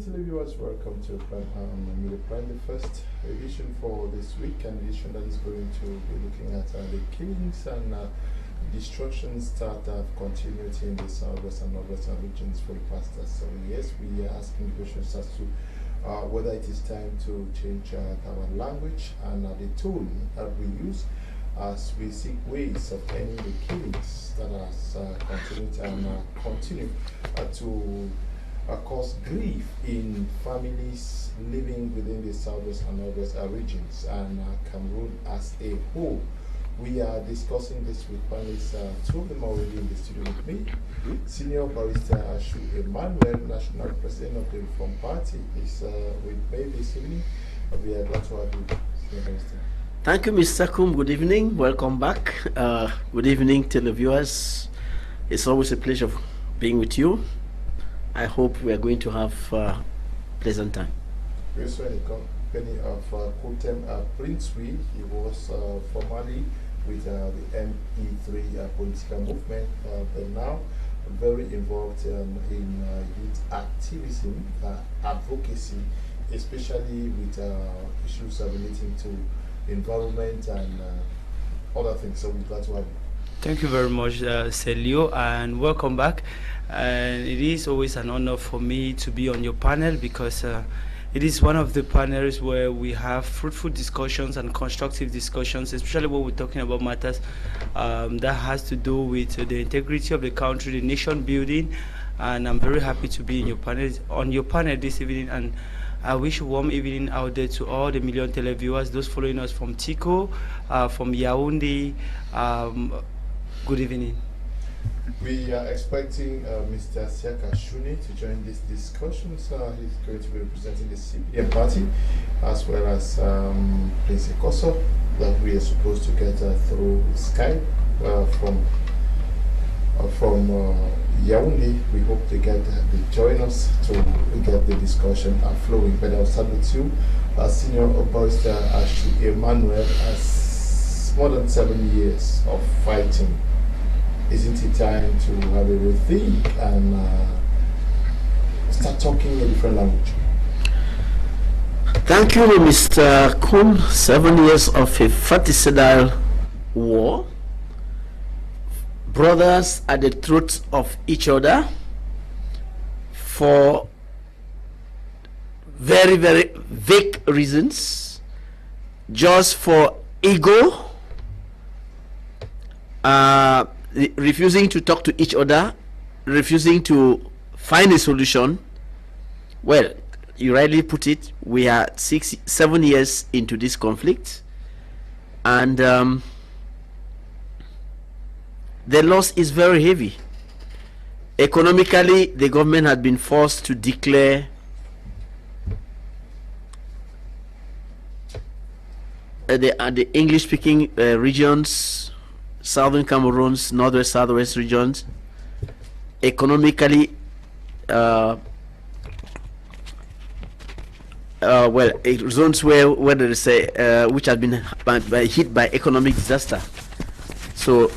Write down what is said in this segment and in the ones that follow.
televiewers, welcome to the first edition for this week, an edition that is going to be looking at the killings and destructions that have continued in the southwest and northwestern regions for the past 7 years. We are asking questions as to whether it is time to change our language and the tone that we use as we seek ways of ending the killings that has continued and continue to cause grief in families living within the southwest and northwest regions and Cameroon as a whole. We are discussing this with panelists, two of them already in the studio with me. Senior Barista Achu, Emanual, National President of the Reform Party, is with me this evening. We are glad to have you, Senior Barista. Thank you, Mr. Kum. Good evening. Welcome back. Good evening, televiewers. It's always a pleasure being with you. I hope we are going to have a pleasant time. We also in the company of Kotem Prince-Wi. He was formerly with the ME3 political movement, but now very involved in youth activism, advocacy, especially with issues relating to environment and other things. So we're glad to have you. Thank you very much, Celio, and welcome back. And it is always an honor for me to be on your panel because it is one of the panels where we have fruitful discussions and constructive discussions, especially when we're talking about matters that has to do with the integrity of the country, the nation building. And I'm very happy to be in on your panel this evening. And I wish a warm evening out there to all the million televiewers, those following us from Tico, from Yaoundé. Good evening. We are expecting Mr. Siaka Shuni to join this discussion. He's going to be representing the CPM party, as well as Prince Koso, that we are supposed to get through Skype from Yaoundé. We hope they join us to get the discussion flowing. But I'll start with you, Senior Barista Achu Emanual. Has more than 7 years of fighting. Isn't it time to have a rethink and start talking a different language? Thank you, Mr. Kun. 7 years of a fratricidal war. Brothers at the throats of each other for very, very vague reasons, just for ego, refusing to talk to each other, refusing to find a solution. Well, you rightly put it, we are 7 years into this conflict, and the loss is very heavy. Economically, the government had been forced to declare the English-speaking regions, Southern Cameroon's northwest, southwest regions, economically, zones where there is which has been hit by economic disaster. So,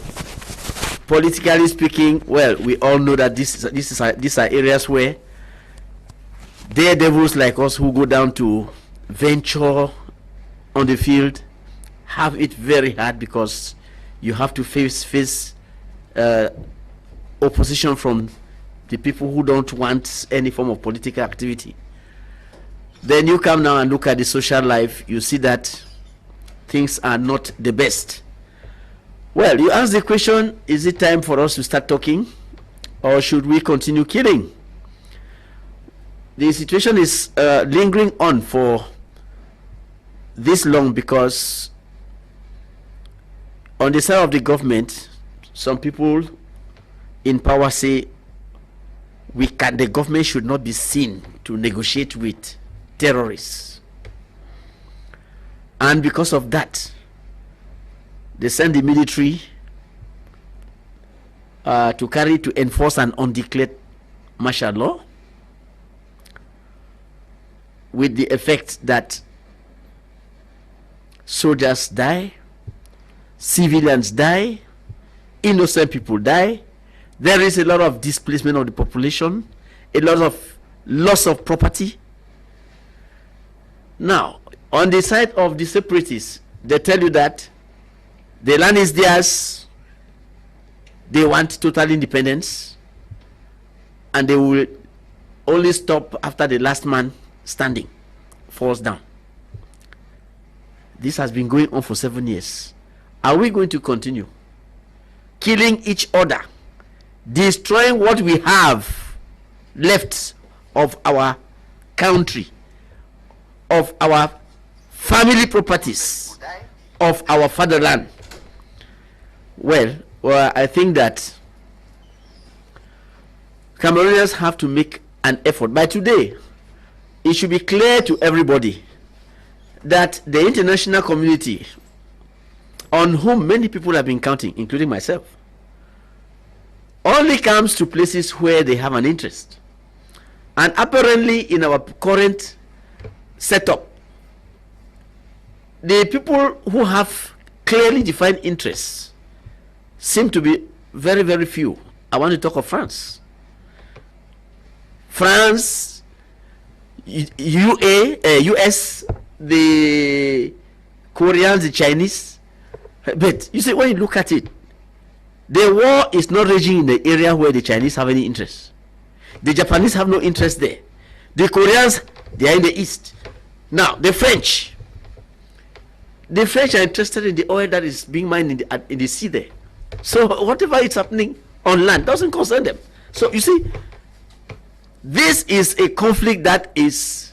politically speaking, well, we all know that these are areas where daredevils like us who go down to venture on the field have it very hard, because you have to face opposition from the people who don't want any form of political activity. Then you come now and look at the social life, you see that things are not the best. Well, you ask the question, is it time for us to start talking, or should we continue killing? The situation is lingering on for this long because on the side of the government, some people in power say the government should not be seen to negotiate with terrorists, and because of that, they send the military to enforce an undeclared martial law, with the effect that soldiers die, civilians die, innocent people die. There is a lot of displacement of the population, a lot of loss of property. Now, on the side of the separatists, they tell you that the land is theirs, they want total independence, and they will only stop after the last man standing falls down. This has been going on for 7 years. Are we going to continue killing each other, destroying what we have left of our country, of our family properties, of our fatherland? Well, I think that Cameroonians have to make an effort. By today, it should be clear to everybody that the international community, on whom many people have been counting, including myself, only comes to places where they have an interest. And apparently in our current setup, the people who have clearly defined interests seem to be very, very few. I want to talk of France. France, US, the Koreans, the Chinese. But you see, when you look at it, the war is not raging in the area where the Chinese have any interest. The Japanese have no interest there. The Koreans, they are in the east. Now, the French are interested in the oil that is being mined in the sea there. So whatever is happening on land doesn't concern them. So you see, this is a conflict that is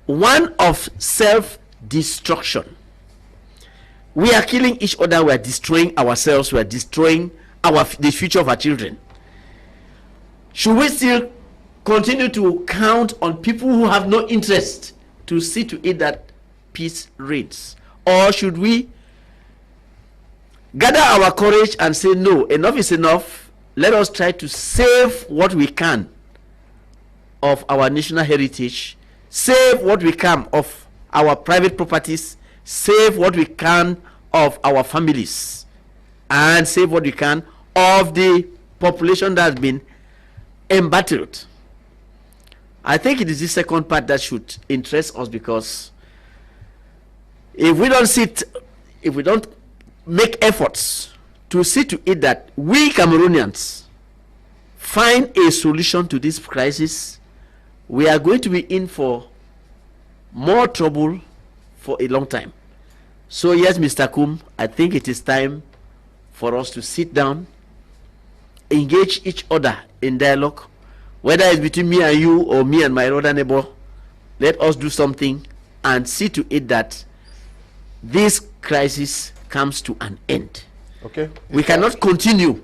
one of self-destruction. We are killing each other, we are destroying ourselves, we are destroying the future of our children. Should we still continue to count on people who have no interest to see to it that peace reigns? Or should we gather our courage and say, no, enough is enough, let us try to save what we can of our national heritage, save what we can of our private properties, save what we can of our families, and save what we can of the population that has been embattled. I think it is the second part that should interest us, because if we don't make efforts to see to it that we Cameroonians find a solution to this crisis, we are going to be in for more trouble for a long time. So yes, Mr. Kum, I think it is time for us to sit down, engage each other in dialogue, whether it's between me and you or me and my other neighbor. Let us do something and see to it that this crisis comes to an end. Okay. We cannot continue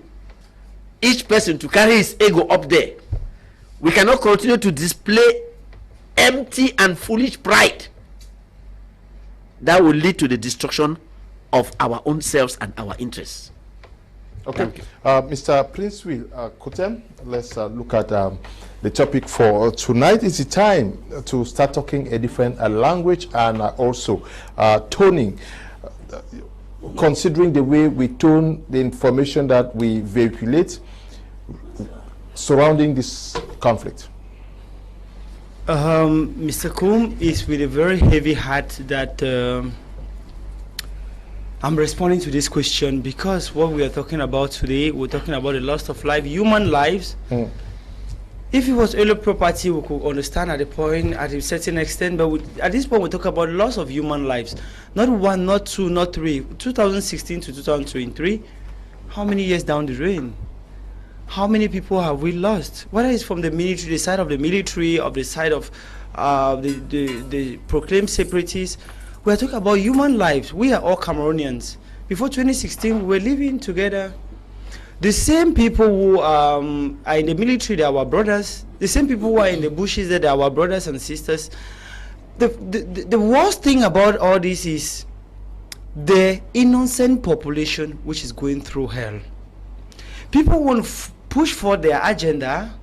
each person to carry his ego up there. We cannot continue to display empty and foolish pride that will lead to the destruction of our own selves and our interests. Okay. Mr. Prince Will Kotem, let's look at the topic for tonight. Is it time to start talking a different language and also toning, considering the way we tone the information that we vehiculate surrounding this conflict? Mr. Kum, is with a very heavy heart that I'm responding to this question, because what we are talking about today, we're talking about the loss of life, human lives. If it was early property, we could understand at a certain extent, but at this point, we talk about loss of human lives. Not one, not two, not three. 2016 to 2023, how many years down the drain? How many people have we lost? Whether it's from the military, the side of the military, of the side of the proclaimed separatists, we are talking about human lives. We are all Cameroonians. Before 2016, we were living together. The same people who are in the military, they are our brothers. The same people who are in the bushes, they are our brothers and sisters. The worst thing about all this is the innocent population which is going through hell. People want push for their agenda,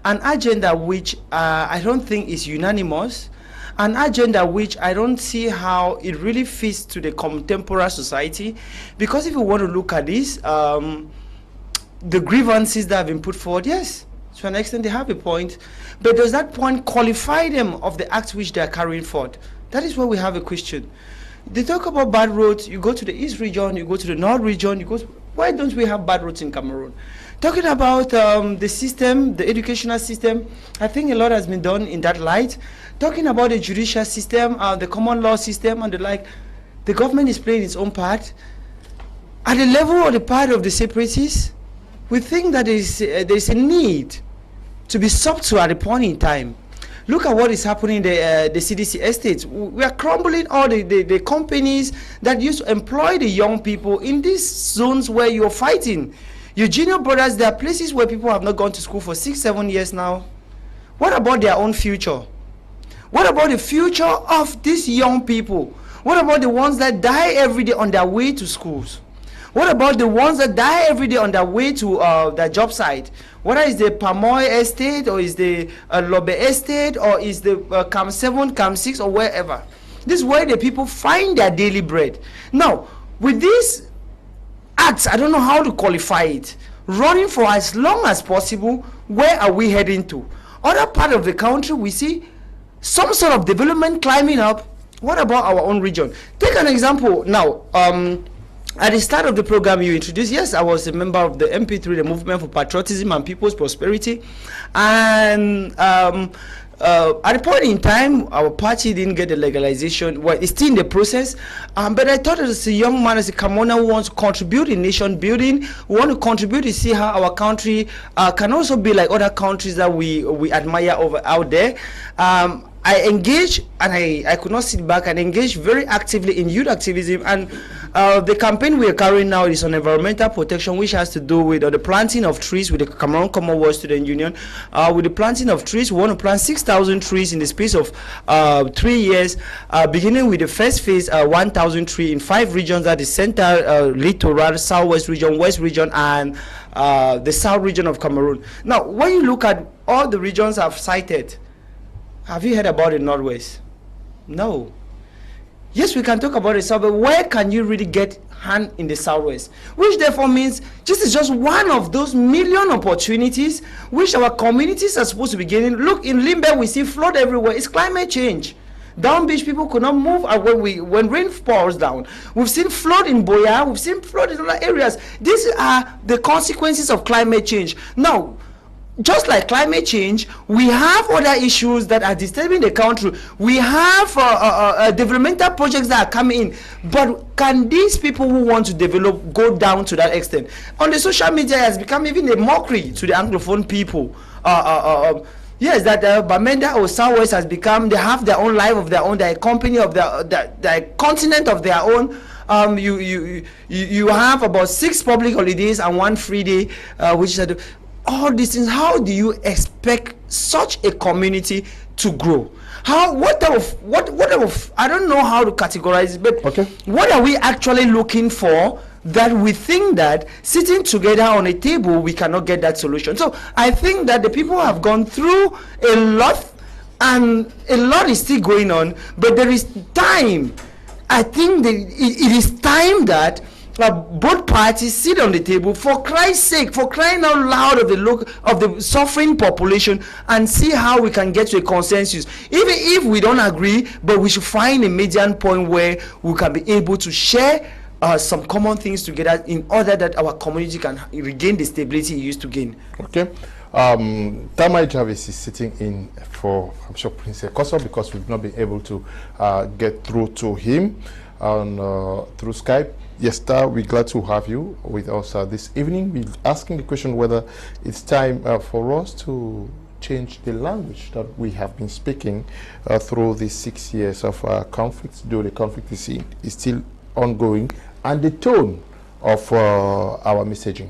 an agenda which I don't think is unanimous, an agenda which I don't see how it really fits to the contemporary society. Because if you want to look at this, the grievances that have been put forward, yes, To an extent, they have a point. But does that point qualify them of the act which they are carrying forth? That is where we have a question. They talk about bad roads. You go to the East region, you go to the North region, why don't we have bad roads in Cameroon? Talking about the system, the educational system, I think a lot has been done in that light. Talking about the judicial system, the common law system and the like, the government is playing its own part. At the level or the part of the separatists, we think that there is a need to be subtle at a point in time. Look at what is happening in the CDC estates. We are crumbling all the companies that used to employ the young people in these zones where you're fighting. Your junior brothers, there are places where people have not gone to school for 6-7 years now. What about their own future? What about the future of these young people? What about the ones that die every day on their way to schools? What about the ones that die every day on their way to their job site? Whether it's the Pamoy estate or is the Lobe estate or is the Cam 7, Cam 6 or wherever. This is where the people find their daily bread. Now, with these acts, I don't know how to qualify it. Running for as long as possible, where are we heading to? Other part of the country, we see some sort of development climbing up. What about our own region? Take an example now. At the start of the program you introduced, yes, I was a member of the MP3, the Movement for Patriotism and People's Prosperity. And at a point in time, our party didn't get the legalization. Well, it's still in the process. But I thought as a young man, as a Cameroonian who wants to contribute in nation building, we want to contribute to see how our country can also be like other countries that we admire out there. I engaged, and I could not sit back, and engaged very actively in youth activism. And the campaign we are carrying now is on environmental protection, which has to do with the planting of trees with the Cameroon Commonwealth Student Union. With the planting of trees, we want to plant 6,000 trees in the space of 3 years, beginning with the first phase, 1,000 trees in 5 regions, that is Central, Littoral, Southwest region, West region, and the South region of Cameroon. Now, when you look at all the regions I've cited, have you heard about the Northwest? No. Yes, we can talk about the South, but where can you really get hand in the Southwest? Which therefore means this is just one of those million opportunities which our communities are supposed to be getting. Look, in Limbe, we see flood everywhere. It's climate change. Down beach, people could not move when rain pours down. We've seen flood in Boya. We've seen flood in other areas. These are the consequences of climate change. Now, just like climate change, we have other issues that are disturbing the country. We have developmental projects that are coming in. But can these people who want to develop go down to that extent? On the social media, it has become even a mockery to the Anglophone people. Yes, that Bamenda or Southwest has become, they have their own life of their own, their company of their continent of their own. You have about 6 public holidays and 1 free day, which is all these things. How do you expect such a community to grow? What type of I don't know how to categorize it, but okay, what are we actually looking for that we think that sitting together on a table we cannot get that solution? So I think that the people have gone through a lot, and a lot is still going on, but there is time. I think that it is time that both parties sit on the table, for Christ's sake, for crying out loud, of the suffering population, and see how we can get to a consensus. Even if we don't agree, but we should find a median point where we can be able to share some common things together in order that our community can regain the stability it used to gain. Okay. Tamai Jarvis is sitting in for, I'm sure, Prince Ekoso, because we've not been able to get through to him through Skype. Yes, Star, we're glad to have you with us this evening. We're asking the question whether it's time for us to change the language that we have been speaking through these 6 years of conflict, though the conflict is still ongoing, and the tone of our messaging.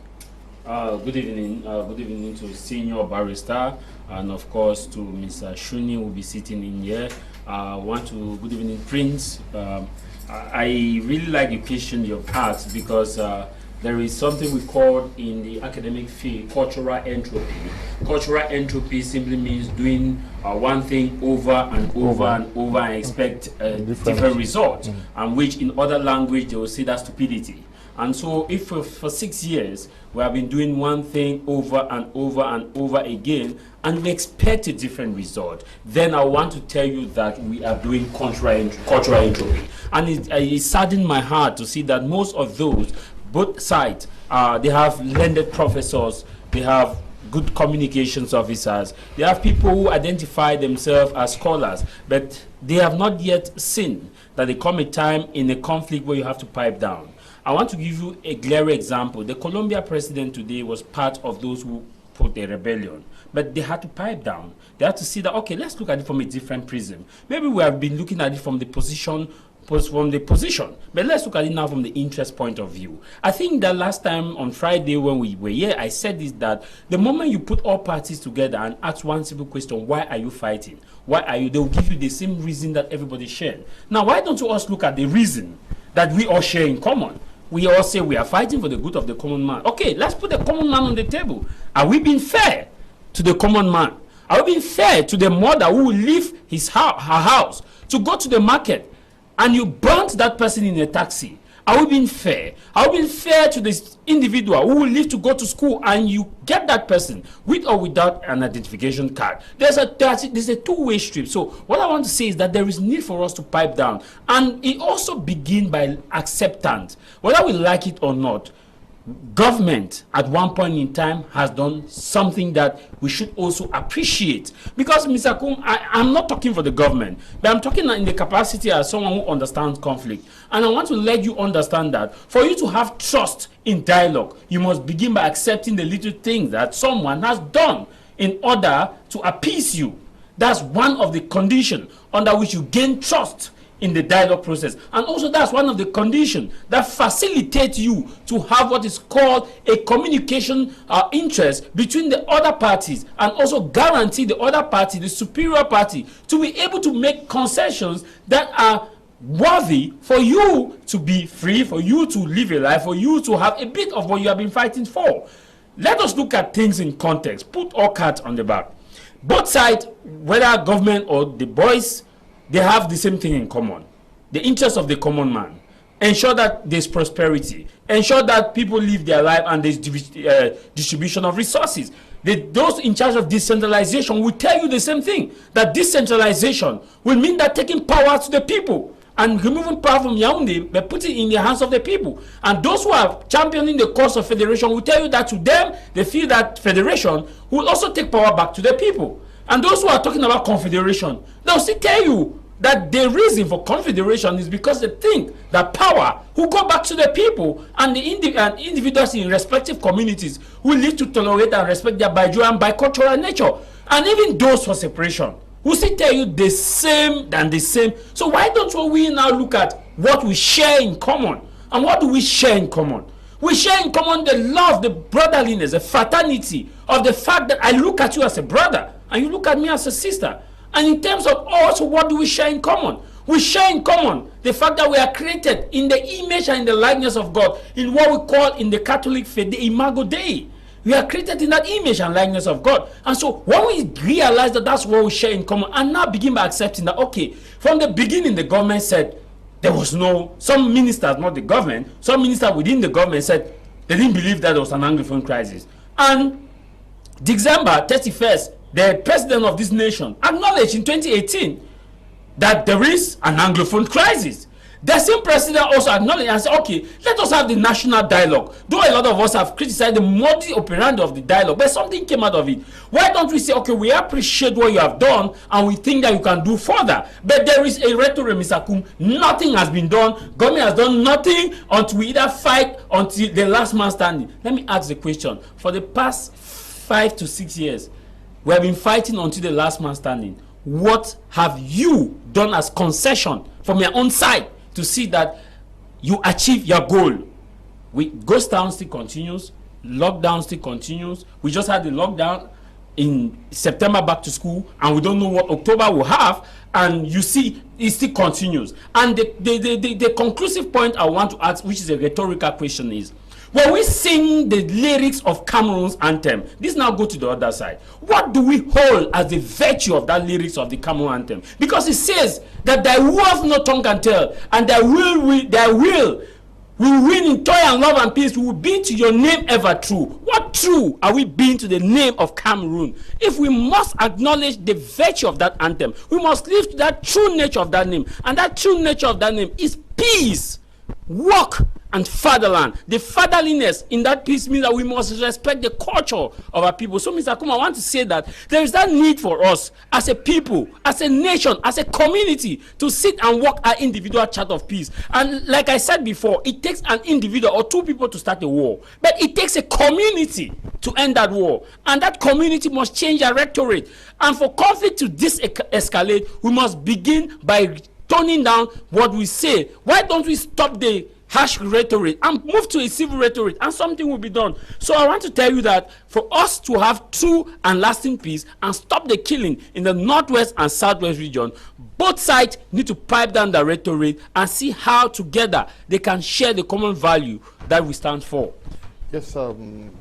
Good evening to Senior Barista, and of course to Mr. Shuni, who will be sitting in here. Good evening, Prince. I really like the question you've asked, because there is something we call in the academic field cultural entropy. Cultural entropy simply means doing one thing over and over and over and expect a different result, and which in other language they will say that's stupidity. And so if for 6 years we have been doing one thing over and over and over again, and we expect a different result, then I want to tell you that we are doing cultural entropy. And it saddened my heart to see that most of those, both sides, they have landed professors, they have good communications officers, they have people who identify themselves as scholars, but they have not yet seen that there come a time in a conflict where you have to pipe down. I want to give you a glaring example. The Colombia president today was part of those who put a rebellion, but they had to pipe down. They had to see that, okay, let's look at it from a different prism. Maybe we have been looking at it from the position, but let's look at it now from the interest point of view. I think that last time on Friday when we were here, I said this, that the moment you put all parties together and ask one simple question, why are you fighting? Why are you? They will give you the same reason that everybody shared. Now, why don't you also look at the reason that we all share in common? We all say we are fighting for the good of the common man. Okay, let's put the common man on the table. Are we being fair to the common man? Are we being fair to the mother who will leave her house to go to the market and you burnt that person in a taxi? Are we being fair? Are we being fair to this individual who will leave to go to school and you get that person with or without an identification card? There's a two-way street. So what I want to say is that there is need for us to pipe down. And it also begins by acceptance. Whether we like it or not, government at one point in time has done something that we should also appreciate. Because, Mr. Kum, I'm not talking for the government, but I'm talking in the capacity as someone who understands conflict. And I want to let you understand that for you to have trust in dialogue, you must begin by accepting the little things that someone has done in order to appease you. That's one of the conditions under which you gain trust in the dialogue process. And also that's one of the conditions that facilitate you to have what is called a communication interest between the other parties, and also guarantee the other party, the superior party, to be able to make concessions that are worthy for you to be free, for you to live a life, for you to have a bit of what you have been fighting for. Let us look at things in context. Put all cards on the back. Both sides, whether government or the boys, they have the same thing in common. The interest of the common man. Ensure that there's prosperity. Ensure that people live their life and there's distribution of resources. Those in charge of decentralization will tell you the same thing. That decentralization will mean that taking power to the people and removing power from Yaoundé, but putting it in the hands of the people. And those who are championing the cause of federation will tell you that to them, they feel that federation will also take power back to the people. And those who are talking about confederation, they'll still tell you that the reason for confederation is because they think that power will go back to the people, and the individuals in respective communities will live to tolerate and respect their Baiju and bicultural nature. And even those for separation will still tell you the same than the same. So why don't we now look at what we share in common? And what do we share in common? We share in common the love, the brotherliness, the fraternity of the fact that I look at you as a brother and you look at me as a sister. And in terms of also, what do we share in common? We share in common the fact that we are created in the image and in the likeness of God, in what we call in the Catholic faith the Imago Dei. We are created in that image and likeness of God. And so when we realize that that's what we share in common, and now begin by accepting that, okay, from the beginning the government said there was no, some ministers, not the government, some ministers within the government said they didn't believe that there was an Anglophone crisis. And December 31st, the president of this nation acknowledged in 2018 that there is an Anglophone crisis. The same president also acknowledged and said, okay, let us have the national dialogue. Though a lot of us have criticized the modus operandi of the dialogue, but something came out of it. Why don't we say, okay, we appreciate what you have done and we think that you can do further? But there is a rhetoric, Mr. Kum. Nothing has been done. Government has done nothing until we either fight until the last man standing. Let me ask the question. For the past 5 to 6 years, we have been fighting until the last man standing. What have you done as concession from your own side to see that you achieve your goal? Ghost town still continues, lockdown still continues. We just had the lockdown in September, back to school, and we don't know what October will have. And you see, it still continues. And the conclusive point I want to ask, which is a rhetorical question, is when we sing the lyrics of Cameroon's anthem, this now go to the other side. What do we hold as the virtue of that lyrics of the Cameroon anthem? Because it says that thy words no tongue can tell, and thy will We will win in joy and love and peace. We will be to your name ever true. What true are we being to the name of Cameroon? If we must acknowledge the virtue of that anthem, we must live to that true nature of that name. And that true nature of that name is peace, work, and fatherland. The fatherliness in that peace means that we must respect the culture of our people. So, Mr. Kuma, I want to say that there is that need for us as a people, as a nation, as a community to sit and work our individual chart of peace. And like I said before, it takes an individual or two people to start a war, but it takes a community to end that war. And that community must change their rhetoric. And for conflict to escalate, we must begin by toning down what we say. Why don't we stop the harsh rhetoric and move to a civil rhetoric, and something will be done. So I want to tell you that for us to have true and lasting peace and stop the killing in the northwest and southwest region, both sides need to pipe down the rhetoric and see how together they can share the common value that we stand for. Yes,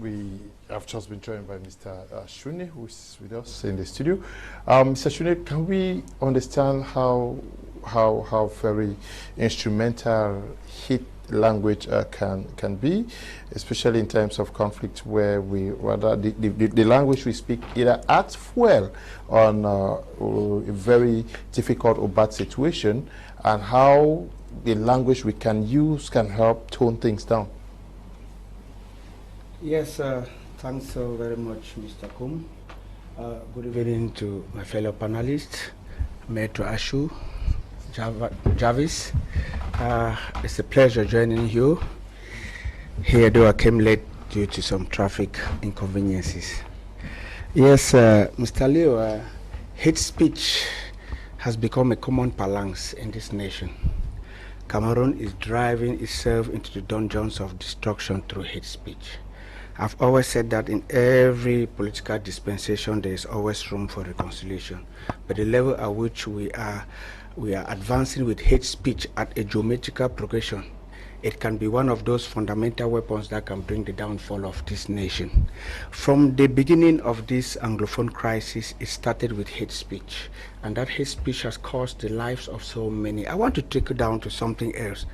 we have just been joined by Mr. Shuni, who is with us in the studio. Mr. Shuni, can we understand how very instrumental hate language can be, especially in times of conflict, where we rather the language we speak either acts fuel on a very difficult or bad situation, and how the language we can use can help tone things down? Yes, thanks so very much, Mr. Kum. Good evening to my fellow panelists, Metro Achu, Jarvis. It's a pleasure joining you here, though I came late due to some traffic inconveniences. Yes, Mr. Leo, hate speech has become a common parlance in this nation. Cameroon is driving itself into the dungeons of destruction through hate speech. I've always said that in every political dispensation there is always room for reconciliation, but the level at which we are advancing with hate speech at a geometrical progression, it can be one of those fundamental weapons that can bring the downfall of this nation. From the beginning of this Anglophone crisis, it started with hate speech, and that hate speech has cost the lives of so many. I want to take you down to something else.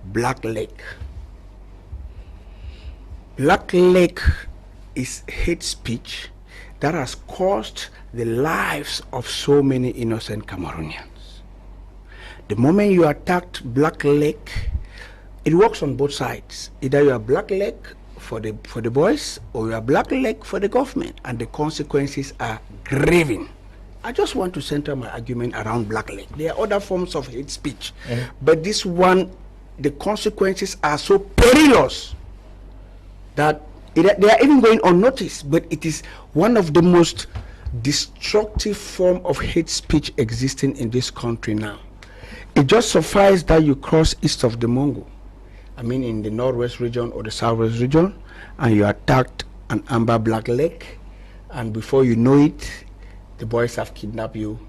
Black Lake. Black Lake is hate speech that has cost the lives of so many innocent Cameroonians. The moment you attacked Black Lake, it works on both sides. Either you are Black Lake for the boys, or you are Black Lake for the government, and the consequences are grieving. I just want to center my argument around Black Lake. There are other forms of hate speech, but this one, the consequences are so perilous that they are even going unnoticed, but it is one of the most destructive form of hate speech existing in this country now. It just suffices that you cross east of the Mongo, I mean in the northwest region or the southwest region, and you attacked an Amber Black Lake, and before you know it, the boys have kidnapped you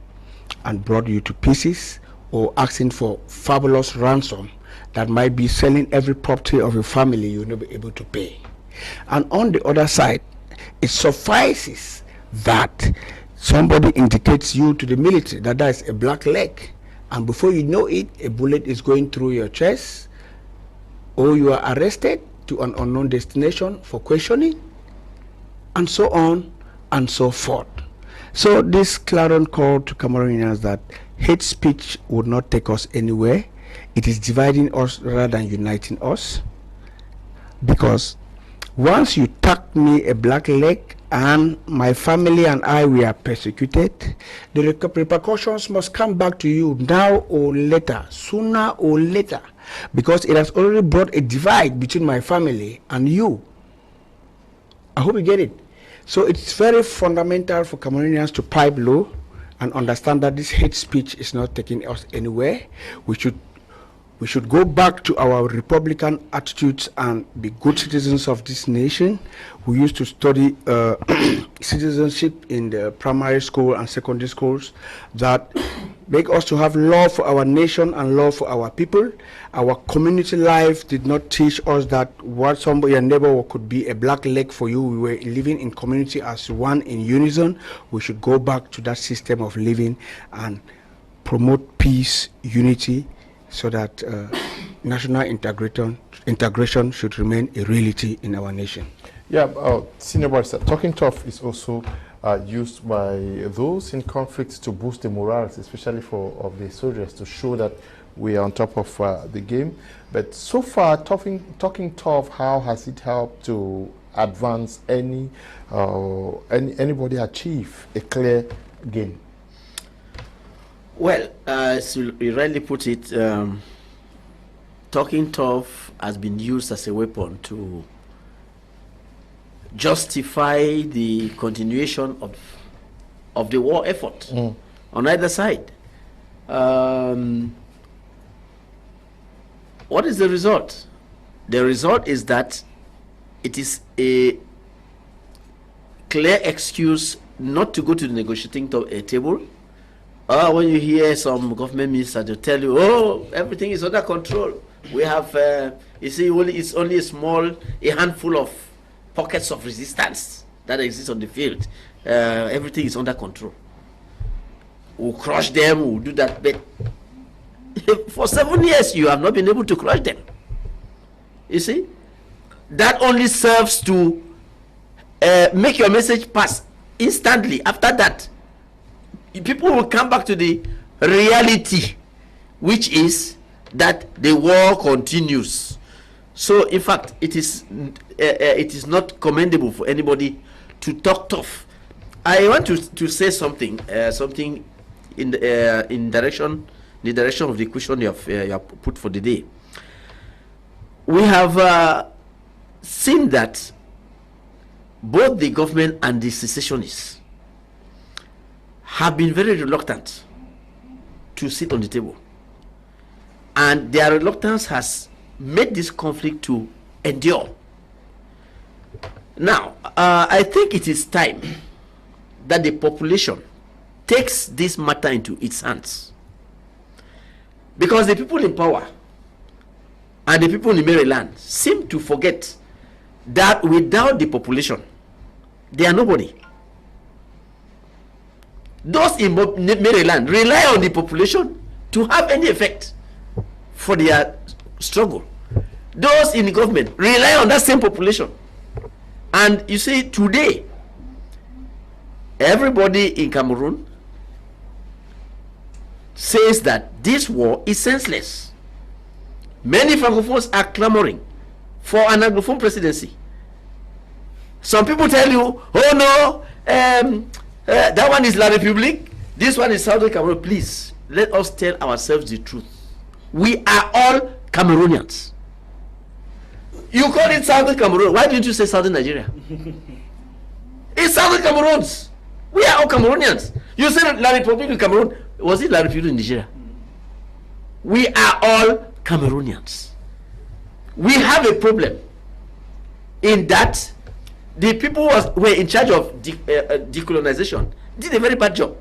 and brought you to pieces, or asking for fabulous ransom that might be selling every property of your family you'll not be able to pay. And on the other side, it suffices that somebody indicates you to the military that is a Black Leg, and before you know it, a bullet is going through your chest, or you are arrested to an unknown destination for questioning, and so on and so forth. So this clarion call to Cameroonians that hate speech would not take us anywhere. It is dividing us rather than uniting us, because once you tag me a Black Leg and my family and I, we are persecuted, the repercussions must come back to you now or later, sooner or later, because it has already brought a divide between my family and you. I hope you get it. So it's very fundamental for Cameroonians to pipe low and understand that this hate speech is not taking us anywhere. We should go back to our Republican attitudes and be good citizens of this nation. We used to study citizenship in the primary school and secondary schools that make us to have love for our nation and love for our people. Our community life did not teach us that what somebody, your neighbor, could be a Black Leg for you. We were living in community as one in unison. We should go back to that system of living and promote peace, unity, so that national integration should remain a reality in our nation. Yeah, Senior Barista, talking tough is also used by those in conflict to boost the morale, especially of the soldiers, to show that we are on top of the game. But so far, talking tough, how has it helped to advance anybody achieve a clear gain? Well, as you rightly put it, talking tough has been used as a weapon to justify the continuation of the war effort on either side. What is the result? The result is that it is a clear excuse not to go to the negotiating table. When you hear some government minister, they tell you, oh, everything is under control. We have, you see, it's only a handful of pockets of resistance that exist on the field. Everything is under control. We'll crush them, we'll do that. But for 7 years, you have not been able to crush them. You see? That only serves to make your message pass instantly. After that, people will come back to the reality, which is that the war continues. So, in fact, it is not commendable for anybody to talk tough. I want to say something in the direction of the question you have put for the day. We have seen that both the government and the secessionists have been very reluctant to sit on the table, and their reluctance has made this conflict to endure. Now, I think it is time that the population takes this matter into its hands, because the people in power and the people in Maryland seem to forget that without the population, they are nobody. Those in Maryland rely on the population to have any effect for their struggle. Those in the government rely on that same population. And you see, today, everybody in Cameroon says that this war is senseless. Many Francophones are clamoring for an Anglophone presidency. Some people tell you, oh no, that one is La République, this one is Southern Cameroon. Please, let us tell ourselves the truth. We are all Cameroonians. You call it Southern Cameroon. Why didn't you say Southern Nigeria? It's Southern Cameroons. We are all Cameroonians. You said La République in Cameroon. Was it La République in Nigeria? We are all Cameroonians. We have a problem in that the people who were in charge of decolonization did a very bad job.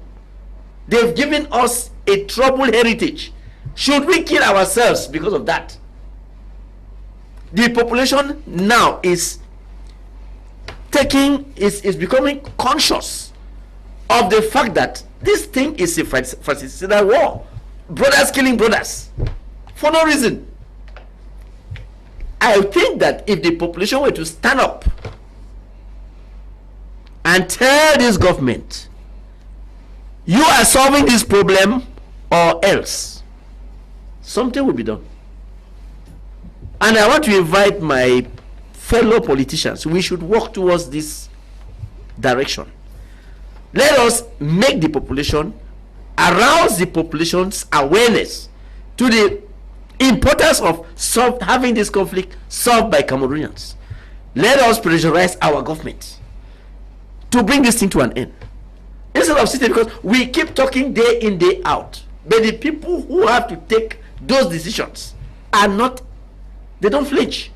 They've given us a troubled heritage. Should we kill ourselves because of that? The population now is becoming conscious of the fact that this thing is a fratricidal war. Brothers killing brothers for no reason. I think that if the population were to stand up and tell this government, you are solving this problem or else, something will be done. And I want to invite my fellow politicians. We should work towards this direction. Let us make the population, arouse the population's awareness to the importance of having this conflict solved by Cameroonians. Let us pressurize our government to bring this thing to an end. Instead of sitting, because we keep talking day in, day out, but the people who have to take those decisions are not, they don't flinch.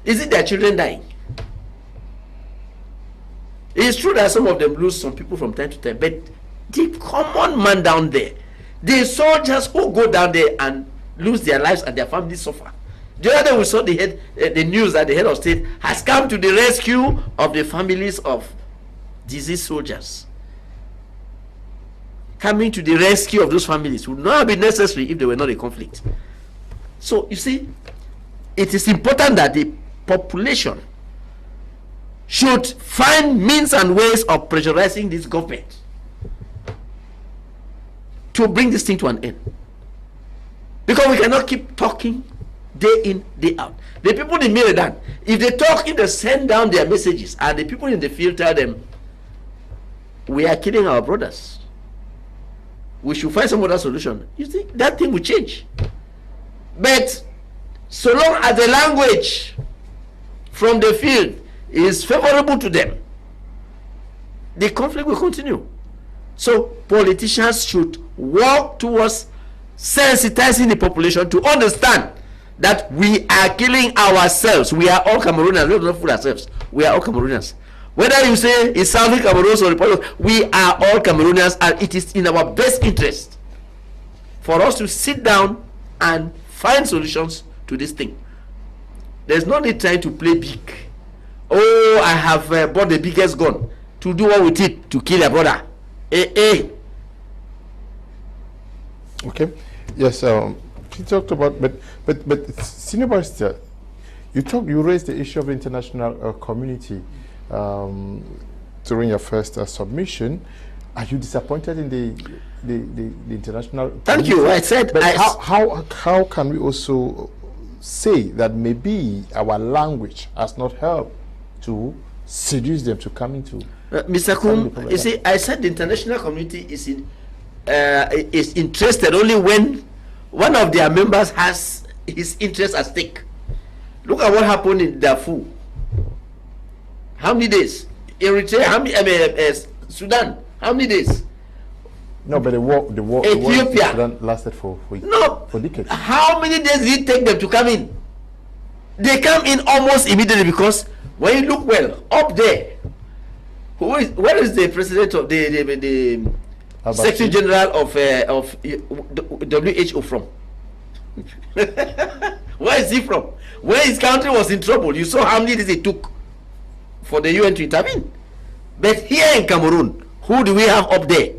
Is it their children dying? It's true that some of them lose some people from time to time, but the common man down there, the soldiers who go down there and lose their lives and their families suffer. The other day we saw the news that the head of state has come to the rescue of the families of deceased soldiers. coming to the rescue of those families would not have been necessary if there were not a conflict. So you see, it is important that the population should find means and ways of pressurizing this government to bring this thing to an end. Because we cannot keep talking day in, day out. The people in Miridan, if they talk, if they send down their messages, and the people in the field tell them, we are killing our brothers, we should find some other solution, you think that thing will change. But so long as the language from the field is favorable to them, the conflict will continue. So politicians should work towards sensitizing the population to understand that we are killing ourselves. We are all Cameroonians. Let's not fool ourselves. We are all Cameroonians. Whether you say it's Southern Cameroon or Republic, we are all Cameroonians, and it is in our best interest for us to sit down and find solutions to this thing. There's no need trying to play big. Oh, I have bought the biggest gun. To do what with it? To kill a brother. Okay. Yes. You talked about, but Senior Barista, you raised the issue of the international community during your first submission. Are you disappointed in the international? Thank you. I said. But how can we also say that maybe our language has not helped to seduce them to come into? Mr. Kum, you see, I said the international community is interested only when one of their members has his interest at stake. Look at what happened in Darfur. How many days? Eritrea, how many? Sudan, how many days? No, but the war in Sudan lasted for decades. How many days did it take them to come in? They come in almost immediately, because when you look well up there, where is the president of the Secretary General of WHO from? Where is he from? When his country was in trouble, you saw how many days it took for the UN to intervene. But here in Cameroon, who do we have up there?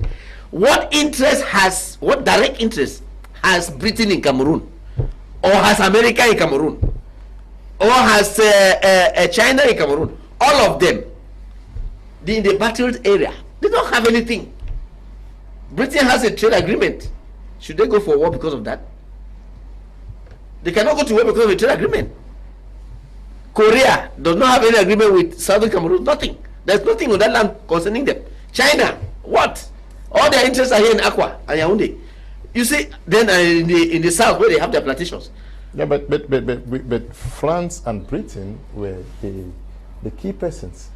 What direct interest has Britain in Cameroon? Or has America in Cameroon? Or has China in Cameroon? All of them, in the battled area, they don't have anything. Britain has a trade agreement. Should they go for war because of that? They cannot go to war because of a trade agreement. Korea does not have any agreement with Southern Cameroon. Nothing. There's nothing on that land concerning them. China, what? All their interests are here in Accra and Yaoundé. You see, then in the south where they have their plantations. Yeah, but France and Britain were the key persons.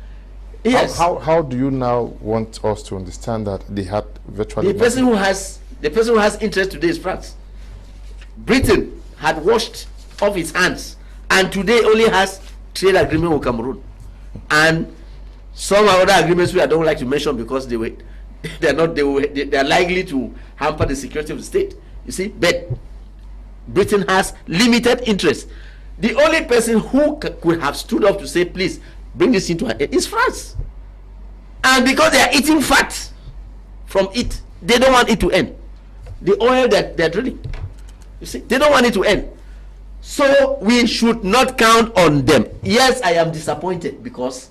Yes. How do you now want us to understand that they had virtually the person who has interest today is France. Britain had washed off its hands and today only has trade agreement with Cameroon and some other agreements which I don't like to mention because they are likely to hamper the security of the state. You see, but Britain has limited interest. The only person who could have stood up to say, please bring this into an end is France. And because they are eating fat from it, they don't want it to end. The oil that they're drilling, you see, they don't want it to end. So we should not count on them. Yes, I am disappointed because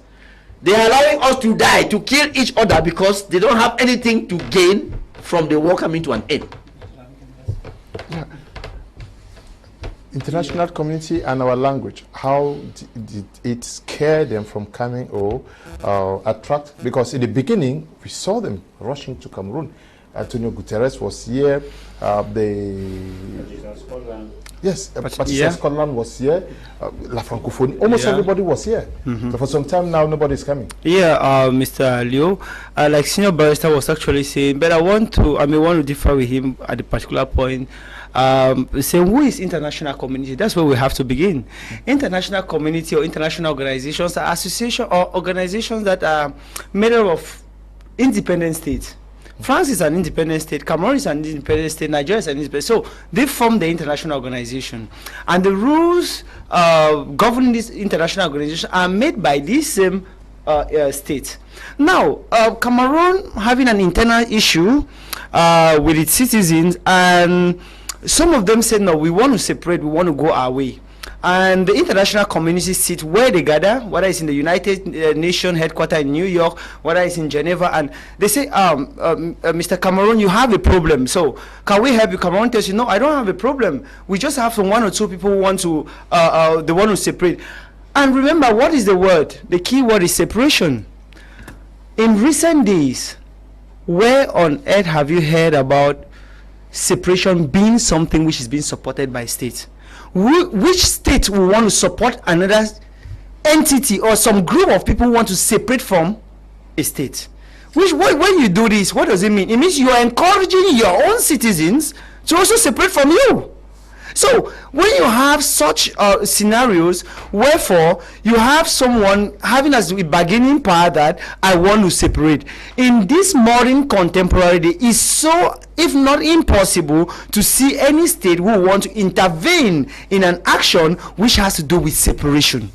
they are allowing us to die, to kill each other because they don't have anything to gain from the war coming to an end. Yeah. International community and our language, how did it scare them from coming or attract? Because in the beginning, we saw them rushing to Cameroon. Antonio Guterres was here. Patricia Scotland was here. La Francophonie, almost everybody was here. So for some time now, nobody's coming. Yeah, Mr. Leo, like Senior Barista was actually saying, but I want to differ with him at the particular point. Saying who is international community? That's where we have to begin. International community or international organizations are associations or organizations that are made up of independent states. France is an independent state, Cameroon is an independent state, Nigeria is an independent state. So they form the international organization. And the rules governing this international organization are made by these same state. Now, Cameroon having an internal issue with its citizens, and some of them said, no, we want to separate, we want to go our way. And the international community sit where they gather, whether it's in the United Nations headquarters in New York, whether it's in Geneva, and they say, Mr. Cameroon, you have a problem, so can we help you? Cameroon tells you, no, I don't have a problem. We just have some 1 or 2 people who want to, they want to separate. And remember, what is the word? The key word is separation. In recent days, where on earth have you heard about separation being something which is being supported by states? Which state will want to support another entity or some group of people who want to separate from a state? When you do this, what does it mean? It means you are encouraging your own citizens to also separate from you. So when you have such scenarios, wherefore you have someone having as a bargaining power that I want to separate, in this modern contemporary day, is so, if not impossible, to see any state who want to intervene in an action which has to do with separation.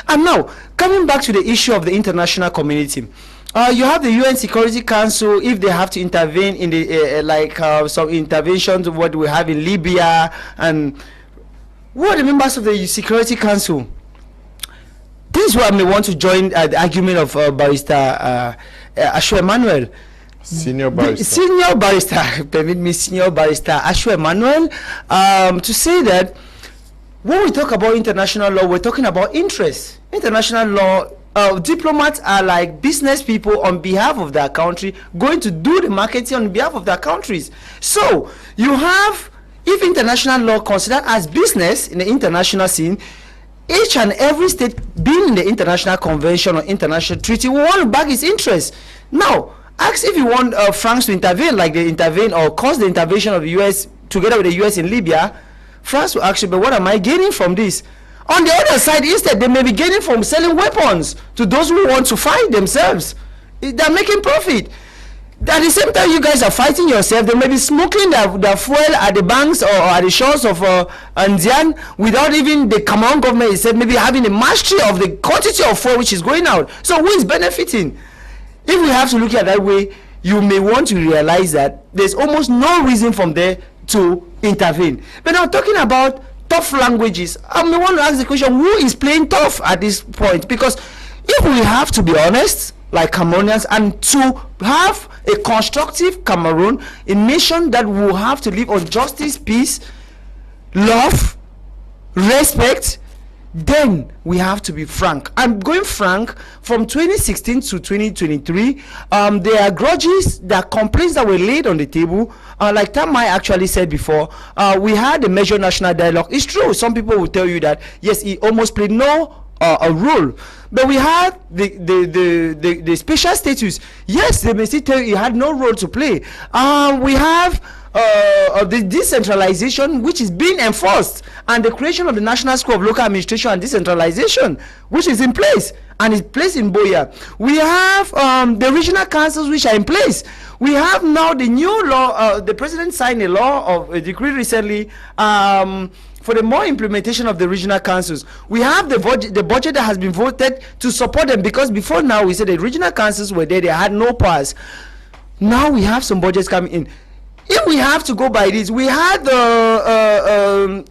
And now, coming back to the issue of the international community, you have the UN Security Council. If they have to intervene in the some interventions, what we have in Libya, and who are the members of the Security Council? This is where I may want to join the argument of Barista Achu Emanual. Senior barrister. Senior barrister, permit me, senior barrister Achu Emanual, to say that when we talk about international law, we're talking about interests. International law. Diplomats are like business people on behalf of their country, going to do the marketing on behalf of their countries. So you have, if international law considered as business in the international scene, each and every state being in the international convention or international treaty will want to back its interests. Now, ask if you want France to intervene like they intervene or cause the intervention of the US together with the US in Libya. France will ask you, but what am I gaining from this? On the other side, instead, they may be gaining from selling weapons to those who want to fight themselves. They're making profit. At the same time, you guys are fighting yourself. They may be smoking their fuel at the banks or at the shores of Andian without even the Cameroon government itself maybe having a mastery of the quantity of fuel which is going out. So who is benefiting? If we have to look at that way, you may want to realize that there's almost no reason from there to intervene. But now talking about tough languages, I may want to ask the question, who is playing tough at this point? Because if we have to be honest, like Cameroonians, and to have a constructive Cameroon, a nation that will have to live on justice, peace, love, respect, then we have to be frank. I'm going frank. From 2016 to 2023, there are grudges, there are complaints that were laid on the table. Like Tamai actually said before, we had a major national dialogue. It's true, some people will tell you that yes, he almost played no a role, but we had the special status. Yes, they may still tell you he had no role to play. We have the decentralization which is being enforced, and the creation of the National School of Local Administration and Decentralization which is in place and is placed in Boya. We have the regional councils which are in place. We have now the new law, the president signed a law of a decree recently for the more implementation of the regional councils. We have the budget that has been voted to support them, because before now we said the regional councils were there, they had no powers. Now we have some budgets coming in. If we have to go by this, we had the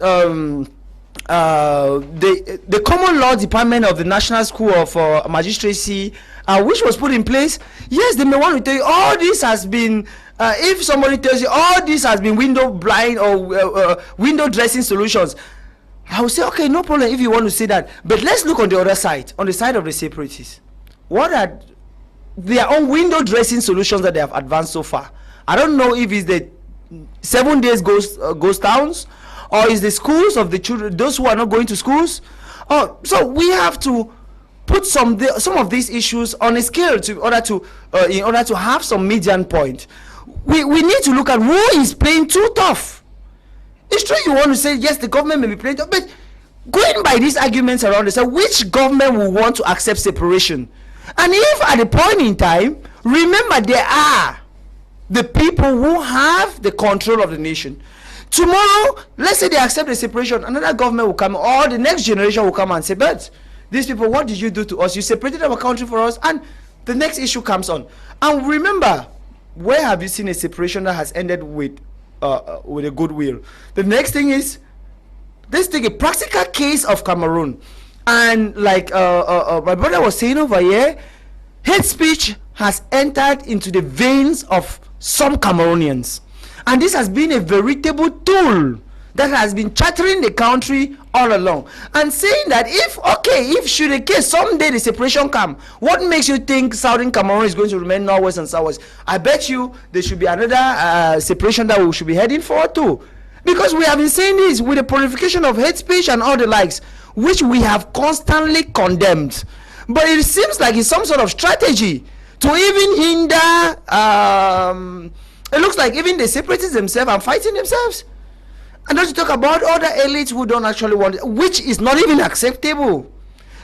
common law department of the National School of Magistracy, which was put in place. Yes, they may want to tell you all this has been if somebody tells you all this has been window blind or window dressing solutions, I will say okay, no problem if you want to say that, but let's look on the other side, on the side of the separatists. What are their own window dressing solutions that they have advanced so far? I don't know if it's the 7 days ghost towns, or is the schools of the children, those who are not going to schools. So we have to put some of these issues on a scale in order to have some median point. We need to look at who is playing too tough. It's true you want to say yes, the government may be playing tough, but going by these arguments around this, which government will want to accept separation? And if at a point in time, remember there are the people who have the control of the nation. Tomorrow, let's say they accept the separation, another government will come, or the next generation will come and say, but these people, what did you do to us? You separated our country for us, and the next issue comes on. And remember, where have you seen a separation that has ended with a goodwill? The next thing is, let's take a practical case of Cameroon. And like my brother was saying over here, hate speech has entered into the veins of some Cameroonians. And this has been a veritable tool that has been chattering the country all along. And saying that if should a case someday the separation come, what makes you think Southern Cameroon is going to remain Northwest and Southwest? I bet you there should be another separation that we should be heading for too. Because we have been saying this with the proliferation of hate speech and all the likes, which we have constantly condemned. But it seems like it's some sort of strategy to even hinder, it looks like even the separatists themselves are fighting themselves. And not to talk about other elites who don't actually want it, which is not even acceptable.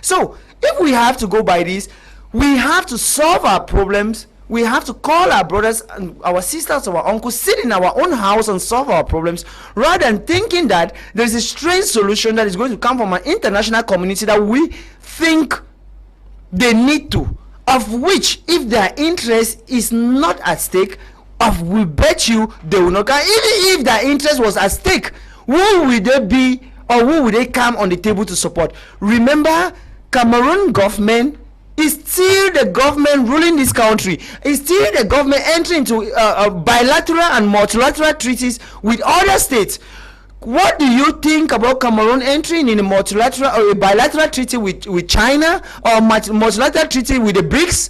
So, if we have to go by this, we have to solve our problems. We have to call our brothers and our sisters, our uncles, sit in our own house and solve our problems, rather than thinking that there's a strange solution that is going to come from an international community that we think they need to, of which, if their interest is not at stake, we bet you they will not come. Even if their interest was at stake, who would they be, or who would they come on the table to support? Remember, Cameroon government is still the government ruling this country. It's still the government entering into bilateral and multilateral treaties with other states. What do you think about Cameroon entering in a multilateral or a bilateral treaty with China, or multilateral treaty with the BRICS?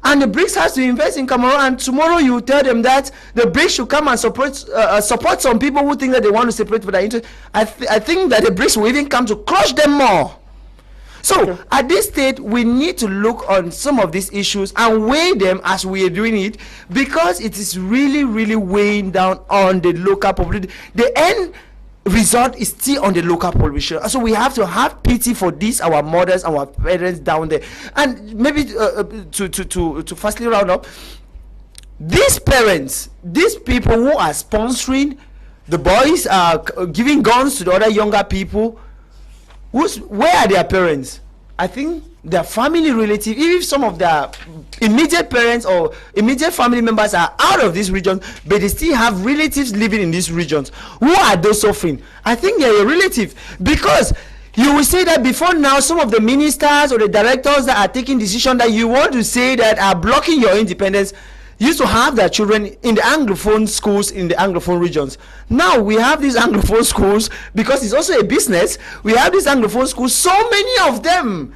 And the BRICS has to invest in Cameroon, and tomorrow you tell them that the BRICS should come and support some people who think that they want to separate for their interest. I think that the BRICS will even come to crush them more. So at this stage, we need to look on some of these issues and weigh them as we are doing it, because it is really, really weighing down on the local population. The end result is still on the local population. So we have to have pity for these, our mothers, our parents down there. And maybe to firstly round up, these parents, these people who are sponsoring the boys, are giving guns to the other younger people, where are their parents? I think their family relative, even if some of their immediate parents or immediate family members are out of this region, but they still have relatives living in these regions. Who are those suffering? I think they're a relative, because you will say that before now, some of the ministers or the directors that are taking decisions that you want to say that are blocking your independence used to have their children in the Anglophone schools in the Anglophone regions. Now we have these Anglophone schools, because it's also a business. We have these Anglophone schools, so many of them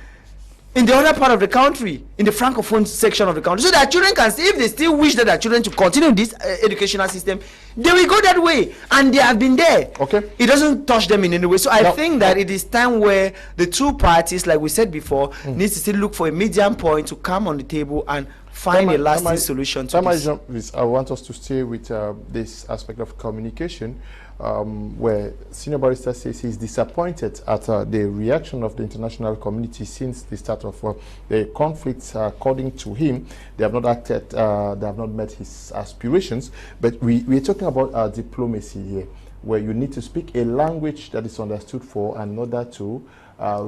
in the other part of the country, in the Francophone section of the country, so that children can see, if they still wish that their children to continue this educational system, they will go that way, and they have been there. Okay, it doesn't touch them in any way. So I think that it is time where the two parties, like we said before, needs to still look for a medium point to come on the table and find a lasting solution to this. I want us to stay with this aspect of communication, where Senior Barista says he's disappointed at the reaction of the international community since the start of the conflicts. According to him, they have not acted, they have not met his aspirations. But we're talking about diplomacy here, where you need to speak a language that is understood for another to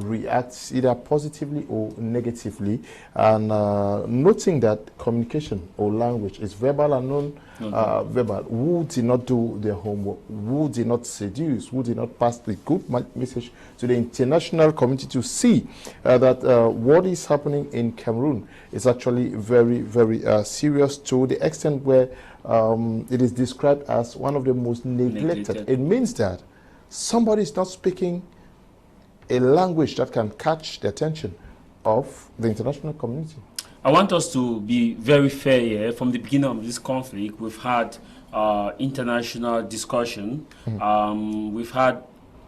react either positively or negatively, and noting that communication or language is verbal and non-verbal. Who did not do their homework? Who did not seduce? Who did not pass the good message to the international community to see that what is happening in Cameroon is actually very, very serious, to the extent where it is described as one of the most neglected. It means that somebody is not speaking a language that can catch the attention of the international community. I want us to be very fair here. From the beginning of this conflict, we've had international discussion. We've had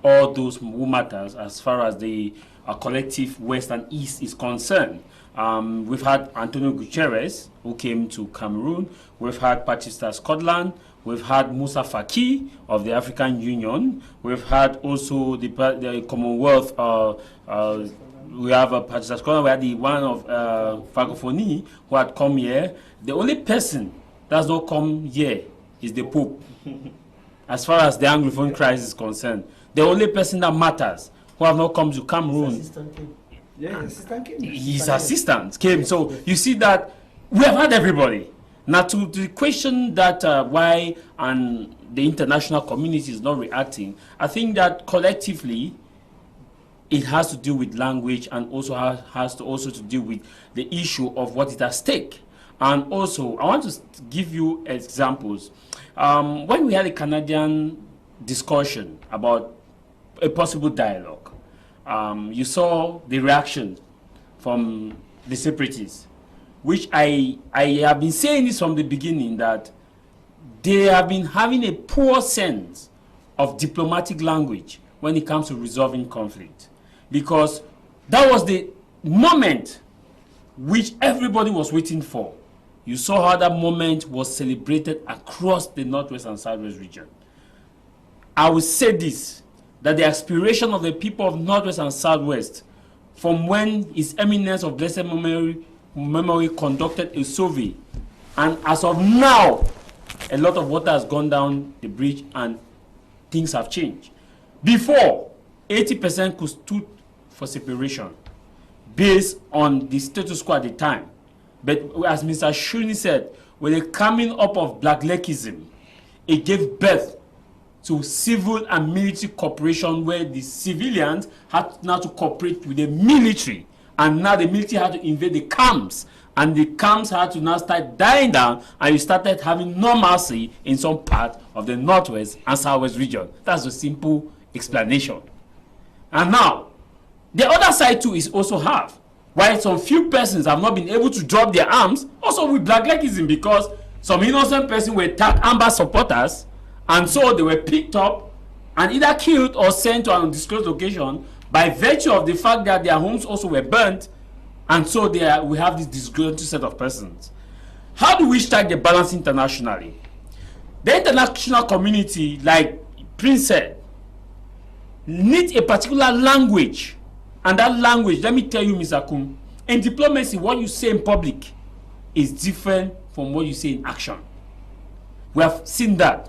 all those who matters as far as the collective West and East is concerned. We've had Antonio Guterres, who came to Cameroon. We've had Barista Scotland. We've had Musa Faki of the African Union. We've had also the Commonwealth. We have a Barista Scotland. We had the one of Francophonie who had come here. The only person that's not come here is the Pope, as far as the Anglophone crisis is concerned. The only person that matters who have not come to Cameroon. Yeah, assistant came. His assistant came. So you see that we have had everybody. Now to the question that why and the international community is not reacting, I think that collectively it has to do with language, and also has to also to do with the issue of what is at stake. And also, I want to give you examples. When we had a Canadian discussion about a possible dialogue, you saw the reaction from the separatists, which I have been saying this from the beginning, that they have been having a poor sense of diplomatic language when it comes to resolving conflict. Because that was the moment which everybody was waiting for. You saw how that moment was celebrated across the Northwest and Southwest region. I will say this, that the aspiration of the people of Northwest and Southwest, from when His Eminence of Blessed Memory conducted a survey, and as of now, a lot of water has gone down the bridge and things have changed. Before, 80% could stood for separation based on the status quo at the time. But as Mr. Shuni said, with the coming up of Blackleckism, it gave birth to civil and military cooperation, where the civilians had now to cooperate with the military, and now the military had to invade the camps, and the camps had to now start dying down, and you started having normalcy in some part of the Northwest and Southwest region. That's a simple explanation. And now, the other side too is also have, while some few persons have not been able to drop their arms, also with Blackleckism, because some innocent persons were Amber supporters, and so they were picked up and either killed or sent to an undisclosed location by virtue of the fact that their homes also were burnt, and so we have this disgruntled set of persons. How do we strike the balance internationally? The international community, like Prince said, needs a particular language. And that language, let me tell you, Mr. Kum, in diplomacy, what you say in public is different from what you say in action. We have seen that.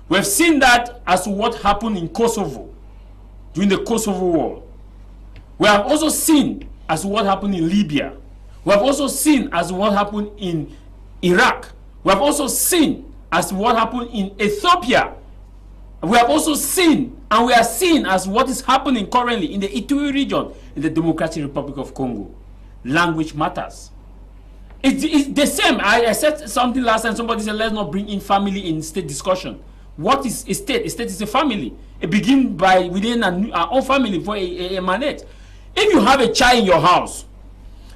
We have seen that as to what happened in Kosovo during the Kosovo War. We have also seen as to what happened in Libya. We have also seen as to what happened in Iraq. We have also seen as to what happened in Ethiopia. We have also seen, and we are seeing as what is happening currently in the Ituri region in the Democratic Republic of Congo. Language matters. It's the same. I said something last time. Somebody said, let's not bring in family in state discussion. What is a state? A state is a family. It begins by within our own family for a emanate. If you have a child in your house,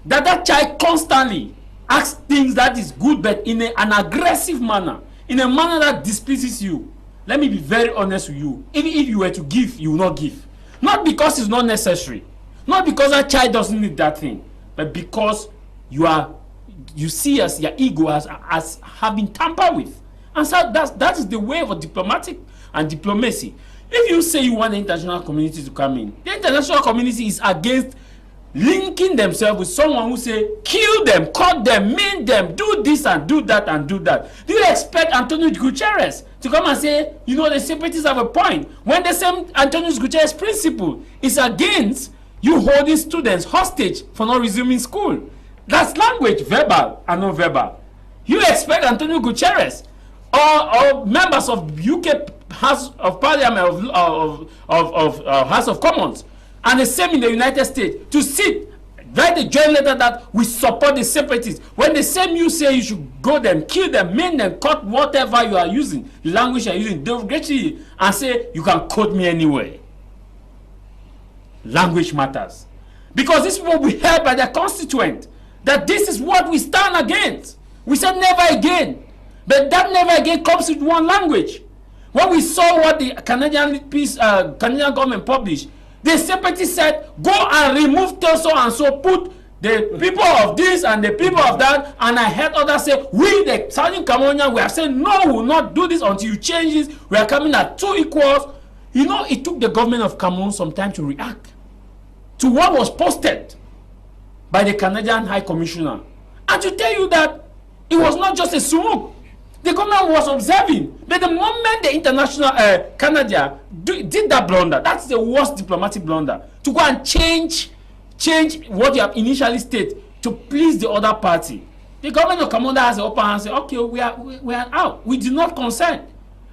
that child constantly asks things that is good, but in an aggressive manner, in a manner that displeases you, let me be very honest with you. Even if you were to give, you will not give. Not because it's not necessary. Not because that child doesn't need that thing. But because you see as your ego as having tampered with. And so that is the way of diplomatic and diplomacy. If you say you want the international community to come in, the international community is against linking themselves with someone who say, kill them, cut them, maim them, do this and do that and do that. Do you expect Antonio Guterres to come and say, you know, the separatists have a point, when the same Antonio Guterres principle is against you holding students hostage for not resuming school? That's language, verbal and non-verbal. You expect Antonio Guterres or members of UK House of Parliament of House of Commons and the same in the United States to sit, write a joint letter that we support the separatists, when the same you say you should go them, kill them, maim them, cut whatever you are using, the language you are using, they'll get you and say you can quote me anywhere. Language matters. Because these people will be held by their constituent that this is what we stand against. We said never again. But that never again comes with one language. When we saw what the Canadian government published, the separatists said, go and remove so and so, put the people of this and the people of that. And I heard others say, we, the Southern Cameroonians, we are saying, no, we will not do this until you change this. We are coming at 2 equals. You know, it took the government of Cameroon some time to react to what was posted by the Canadian High Commissioner. And to tell you that it was not just a smoke. The government was observing. But the moment the international Canada did that blunder, that's the worst diplomatic blunder, to go and change change what you have initially stated to please the other party. The government of Cameroon has the upper hand and say, okay, we are out. We did not consent.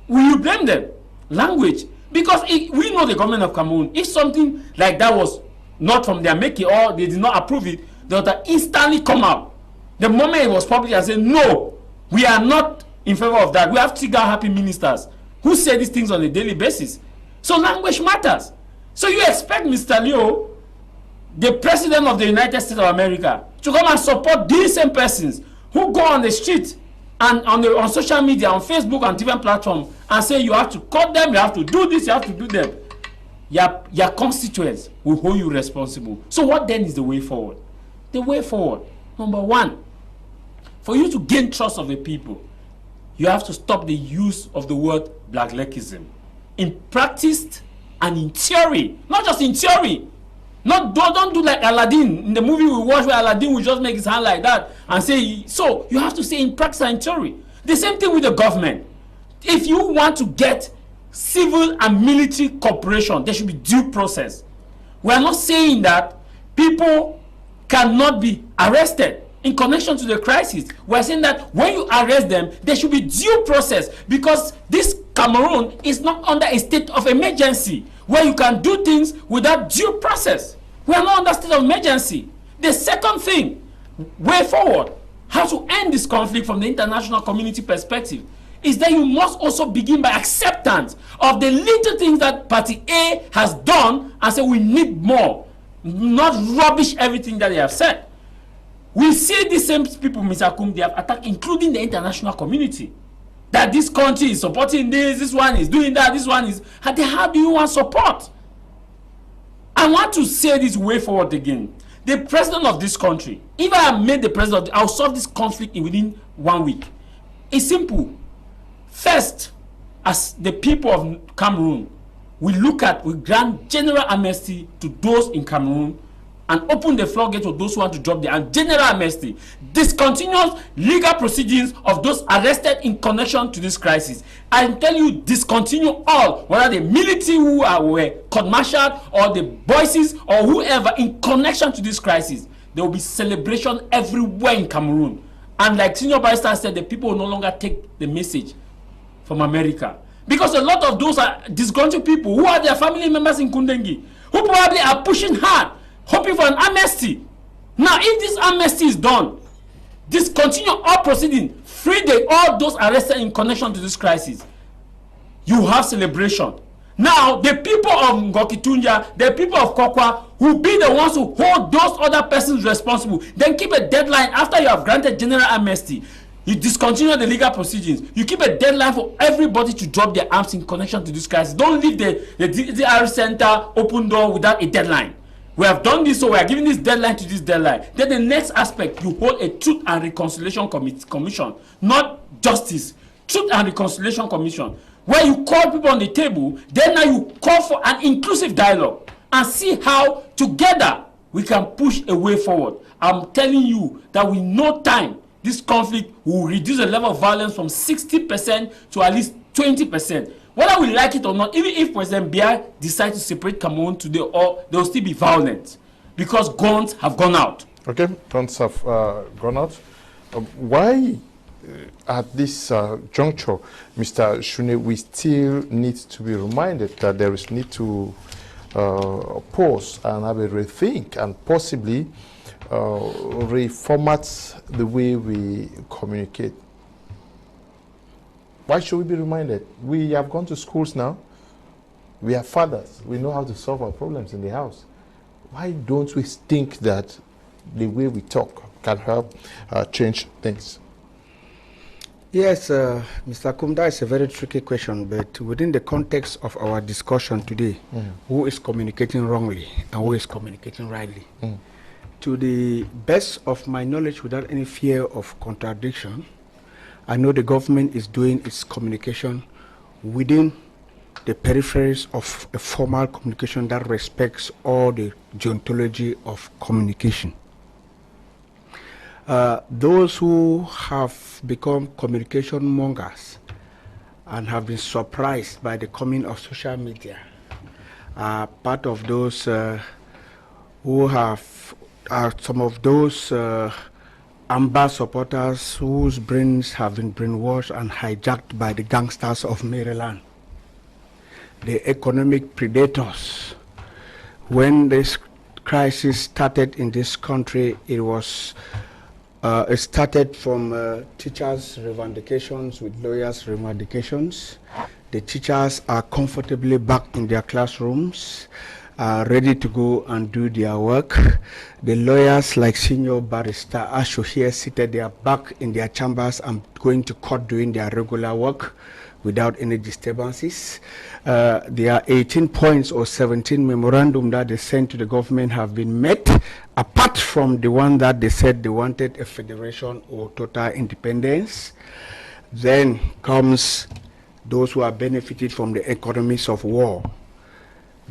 Will you blame them? Language. Because we know the government of Cameroon, if something like that was not from their making or they did not approve it, they would instantly come out. The moment it was public and say, no, we are not in favor of that. We have trigger-happy ministers who say these things on a daily basis. So language matters. So you expect Mr. Leo, the president of the United States of America, to come and support these same persons who go on the street and on social media, on Facebook and different platforms, and say you have to cut them, you have to do this, you have to do them. Your constituents will hold you responsible. So what then is the way forward? The way forward, number one, for you to gain trust of the people, you have to stop the use of the word blacklegism in practice and in theory. Not just in theory. Don't do like Aladdin in the movie we watch, where Aladdin will just make his hand like that and say, so you have to say in practice and in theory. The same thing with the government. If you want to get civil and military cooperation, there should be due process. We are not saying that people cannot be arrested in connection to the crisis. We are saying that when you arrest them, there should be due process, because this Cameroon is not under a state of emergency where you can do things without due process. We are not under state of emergency. The second thing, way forward, how to end this conflict from the international community perspective, is that you must also begin by acceptance of the little things that Party A has done and say we need more, not rubbish everything that they have said. We see the same people, Mr. Kum, they have attacked, including the international community, that this country is supporting this one is doing that, this one is. How do you want support? I want to say this way forward again. The president of this country, if I am made the president, I'll solve this conflict within 1 week. It's simple. First, as the people of Cameroon, we grant general amnesty to those in Cameroon and open the floodgates for those who want to drop there, and general amnesty. Discontinuous legal proceedings of those arrested in connection to this crisis. I tell you, discontinue all, whether the military who were court-martialed or the voices or whoever in connection to this crisis. There will be celebration everywhere in Cameroon. And like Senior Barista said, the people will no longer take the message from America. Because a lot of those are disgruntled people who are their family members in Kundengi, who probably are pushing hard, hoping for an amnesty. Now, if this amnesty is done, discontinue all proceedings, free all those arrested in connection to this crisis, you have celebration. Now, the people of Ngokitunja, the people of Kokwa, will be the ones who hold those other persons responsible. Then keep a deadline after you have granted general amnesty. You discontinue the legal proceedings. You keep a deadline for everybody to drop their arms in connection to this crisis. Don't leave the DDR center open door without a deadline. We have done this, so we are giving this deadline to this deadline. Then the next aspect, you hold a Truth and Reconciliation Commission, not justice. Truth and Reconciliation Commission, where you call people on the table. Then now you call for an inclusive dialogue and see how together we can push a way forward. I'm telling you that with no time, this conflict will reduce the level of violence from 60% to at least 20%. Whether we like it or not, even if President Biya decides to separate Cameroon today, or there will still be violence because guns have gone out. Okay, guns have gone out. Why, at this juncture, Mr. Shune, we still need to be reminded that there is need to pause and have a rethink and possibly reformat the way we communicate? Why should we be reminded? We have gone to schools now. We are fathers. We know how to solve our problems in the house. Why don't we think that the way we talk can help change things? Yes, Mr. Kumda, is a very tricky question, but within the context of our discussion today, who is communicating wrongly and who is communicating rightly? To the best of my knowledge, without any fear of contradiction, I know the government is doing its communication within the peripheries of a formal communication that respects all the deontology of communication. Those who have become communication mongers and have been surprised by the coming of social media are part of those who who are some of those Amber supporters whose brains have been brainwashed and hijacked by the gangsters of Maryland, the economic predators. When this crisis started in this country, it started from teachers' revendications with lawyers' revendications. The teachers are comfortably back in their classrooms, ready to go and do their work. The lawyers, like Senior Barista Achu here, seated, they are back in their chambers and going to court doing their regular work without any disturbances. There are 18 points or 17 memorandum that they sent to the government have been met, apart from the one that they said they wanted a federation or total independence. Then comes those who are benefited from the economies of war,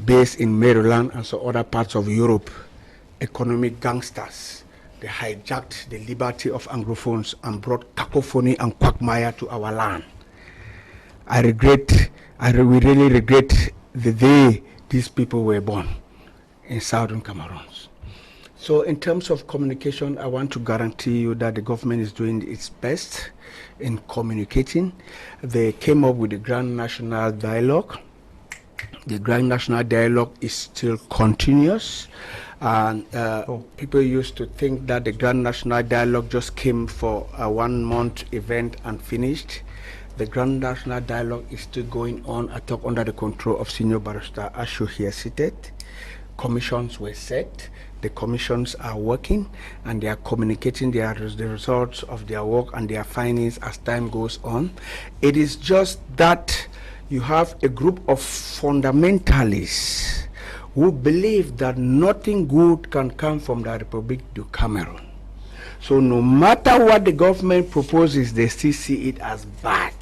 based in Maryland and some other parts of Europe, economic gangsters. They hijacked the liberty of Anglophones and brought cacophony and quagmire to our land. We really regret the day these people were born in Southern Cameroon. So in terms of communication, I want to guarantee you that the government is doing its best in communicating. They came up with the Grand National Dialogue. The Grand National Dialogue is still continuous, and people used to think that the Grand National Dialogue just came for a 1-month event and finished. The Grand National Dialogue is still going on, I talk under the control of Senior Barista Achu here seated. Commissions were set. The commissions are working and they are communicating the results of their work and their findings as time goes on. It is just that you have a group of fundamentalists who believe that nothing good can come from the Republic du Cameroon. So no matter what the government proposes, they still see it as bad.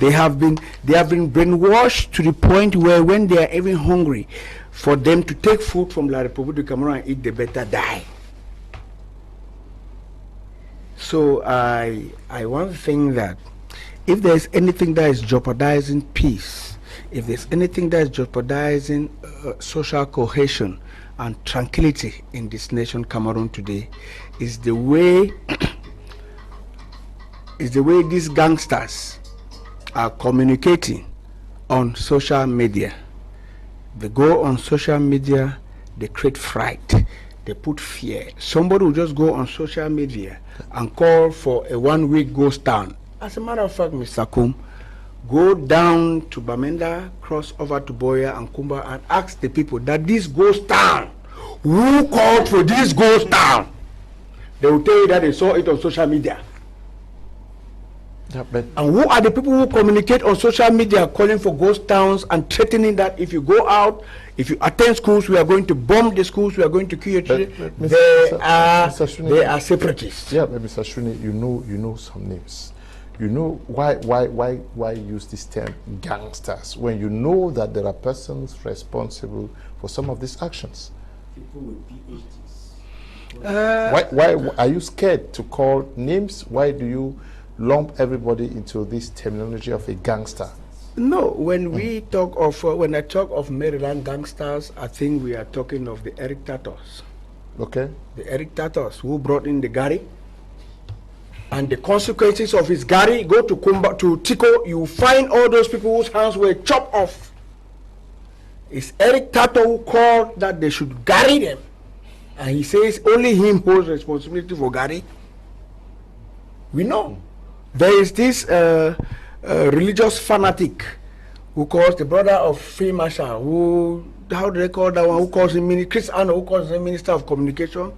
They have been brainwashed to the point where when they are even hungry, for them to take food from the Republic du Cameroon and eat, they better die. So I want to think that if there's anything that is jeopardizing peace, if there's anything that is jeopardizing social cohesion and tranquility in this nation, Cameroon today, is the way these gangsters are communicating on social media. They go on social media, they create fright, they put fear. Somebody will just go on social media and call for a 1-week ghost town. As a matter of fact, Mr. Kum, go down to Bamenda, cross over to Boya and Kumba and ask the people that this ghost town, who called for this ghost town? They will tell you that they saw it on social media. Yeah, and who are the people who communicate on social media calling for ghost towns and threatening that if you go out, if you attend schools, we are going to bomb the schools, we are going to kill your children? They are separatists. Yeah, but Mr. Shuni, you know some names. You know why use this term gangsters when you know that there are persons responsible for some of these actions? People with PhDs. Why are you scared to call names? Why do you lump everybody into this terminology of a gangster? No, when we talk of when I talk of Maryland gangsters, I think we are talking of the Eric Tatos. Okay. The Eric Tatos who brought in the Gary, and the consequences of his Gary. Go to Kumba, to Tico, you find all those people whose hands were chopped off. It's Eric Tato who called that they should Gary them, and he says only him holds responsibility for Gary. We know. There is this religious fanatic who calls the brother of Free Marshal, who, how do they call that one, who calls him Chris Anno, who calls him Minister of Communication.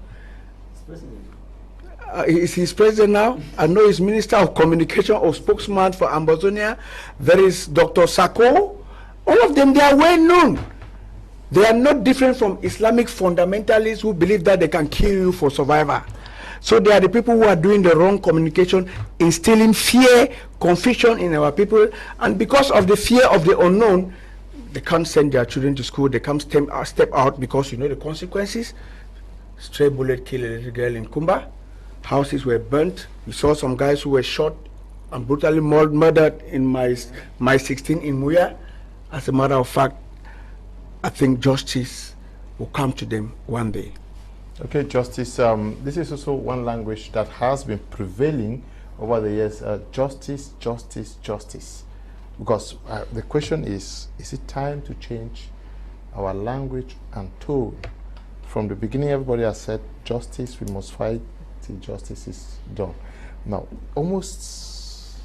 Is he president now? I know he's Minister of Communication or spokesman for Ambazonia. There is Dr. Sako. All of them, they are well known. They are not different from Islamic fundamentalists who believe that they can kill you for survival. So they are the people who are doing the wrong communication, instilling fear, confusion in our people, and because of the fear of the unknown, they can't send their children to school, they can't step out because you know the consequences. Stray bullet killed a little girl in Kumba, houses were burnt, we saw some guys who were shot and brutally murdered in my 16 in Muya. As a matter of fact, I think justice will come to them one day. Okay, Justice. This is also one language that has been prevailing over the years. Justice, justice, justice. Because the question is it time to change our language and tone? From the beginning, everybody has said justice, we must fight till justice is done. Now, almost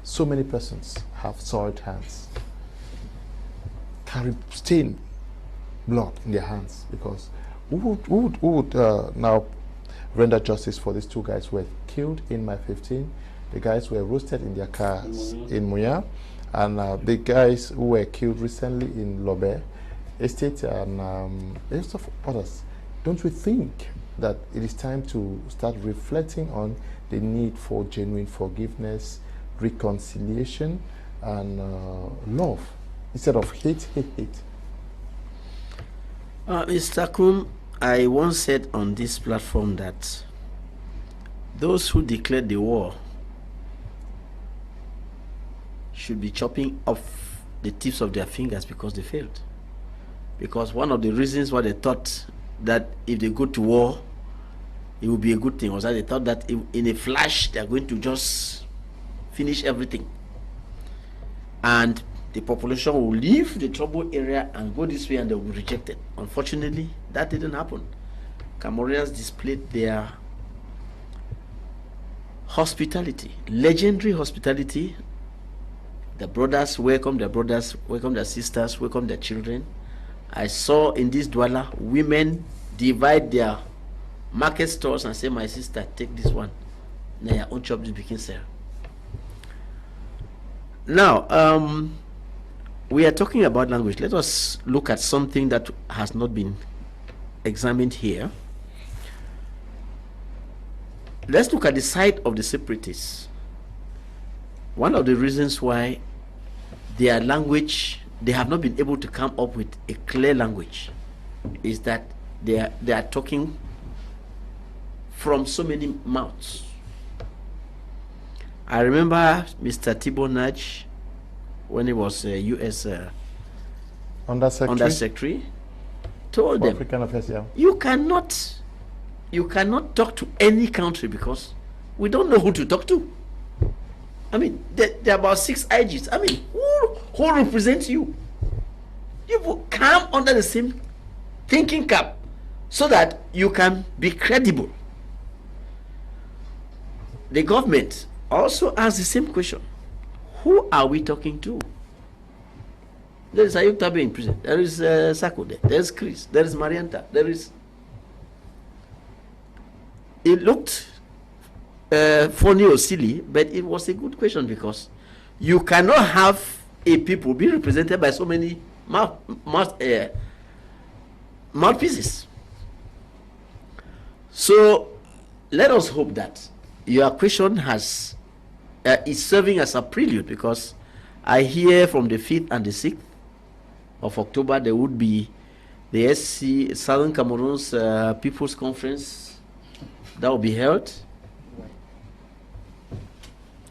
so many persons have soiled hands, carry stained blood in their hands, because who would now render justice for these two guys who were killed in my 15? The guys were roasted in their cars in Muya, and the guys who were killed recently in Lobe Estate, and lots of others. Don't we think that it is time to start reflecting on the need for genuine forgiveness, reconciliation, and love, instead of hate? Mr. Kun, I once said on this platform that those who declared the war should be chopping off the tips of their fingers because they failed. Because one of the reasons why they thought that if they go to war, it would be a good thing was that they thought that in a flash they are going to just finish everything, and the population will leave the trouble area and go this way, and they will be rejected. Unfortunately, that didn't happen. Cameroonians displayed their hospitality, legendary hospitality. The brothers welcome their brothers, welcome their sisters, welcome their children. I saw in this Douala, women divide their market stores and say, my sister, take this one. Now your own shop is became sale. Now, we are talking about language. Let us look at something that has not been examined here. Let's look at the side of the separatists. One of the reasons why their language, they have not been able to come up with a clear language, is that they are talking from so many mouths. I remember Mr. Thibault Nudge, when he was U.S. Undersecretary, told them, African Affairs, yeah. you cannot talk to any country because we don't know who to talk to. I mean, there are about 6 IGs. I mean, who represents you? You come under the same thinking cap so that you can be credible. The government also asks the same question. Who are we talking to? There is Ayuk Tabe in prison. There is Sako there. There is Chris. There is Marianta. There is... It looked funny or silly, but it was a good question, because you cannot have a people be represented by so many mouthpieces. So let us hope that your question has is serving as a prelude, because I hear from the 5th and the 6th of October there would be the SC Southern Cameroon's People's Conference that will be held.